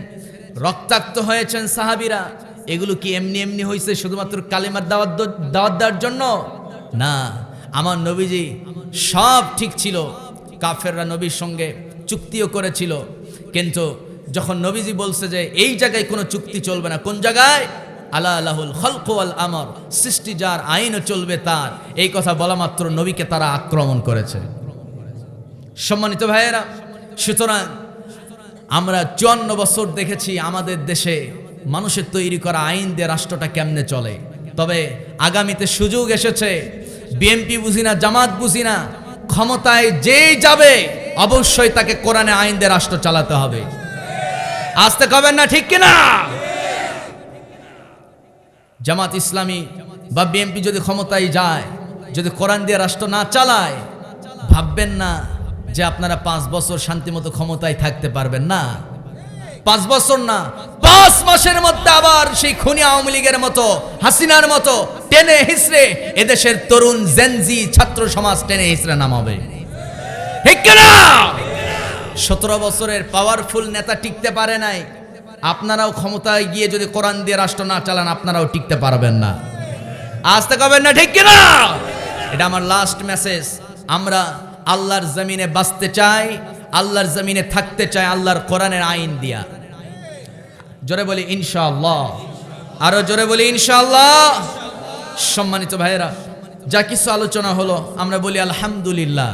রক্তাক্ত হয়েছেন সাহাবীরা। এগুলো কি এমনি এমনি হয়েছে শুধুমাত্র কালেমার দাওয়াত দেওয়ার জন্য? না, আমার নবীজি সব ঠিক ছিল। কাফেররা নবীর সঙ্গে চুক্তিও করেছিল, কিন্তু যখন নবীজি বলছে যে এই জায়গায় কোনো চুক্তি চলবে না, কোন জায়গায়? আলা লাহুল খালকু ওয়াল আমর, সৃষ্টি যার, আইনও চলবে তার, এই কথা বলা মাত্র নবীকে তারা আক্রমণ করেছে। সম্মানিত ভাইয়েরা, সুতরাং আমরা 54 বছর দেখেছি আমাদের দেশে মানুষের তৈরি করা আইন দিয়ে রাষ্ট্রটা কেমনে চলে। তবে আগামীতে সুযোগ এসেছে, বিএনপি বুঝি না, জামাত বুঝি না, ক্ষমতায় যেই যাবে অবশ্যই তাকে কোরআনে আইন দিয়ে রাষ্ট্র চালাতে হবে। আসতে কবেন না, ঠিক কিনা? জামাত ইসলামী বা বিএনপি যদি ক্ষমতায় যায়, যদি কোরআন দিয়ে রাষ্ট্র না চালায়, ভাববেন না যে আপনারা 5 বছর শান্তিমতো ক্ষমতায় থাকতে পারবেন না। 5 বছর না, 5 মাসের মধ্যে আবার সেই খুনি আওয়ামী লীগের মতো, হাসিনার মতো টেনে হিসড়ে এদেশের তরুণ জেনজি ছাত্র সমাজ টেনে হিসড়ে নামাবে, ঠিক কিনা? 17 বছরের পাওয়ারফুল নেতা টিকতে পারে নাই, আপনারাও ক্ষমতায় গিয়ে যদি কোরআন দিয়ে রাষ্ট্র না চালান আপনারাও টিকতে পারবেন না। আসতে কবেন না, ঠিক কিনা? এটা আমার লাস্ট মেসেজ। আমরা আল্লাহর জমিনে বাঁচতে চাই, আল্লাহর জমিনে থাকতে চাই আল্লাহর কোরআনের আইন দিয়া। জোরে বলি ইনশাআল্লাহ, আরো জোরে বলি ইনশাআল্লাহ। সম্মানিত ভাইয়েরা, যা কিছু আলোচনা হলো আমরা বলি আলহামদুলিল্লাহ।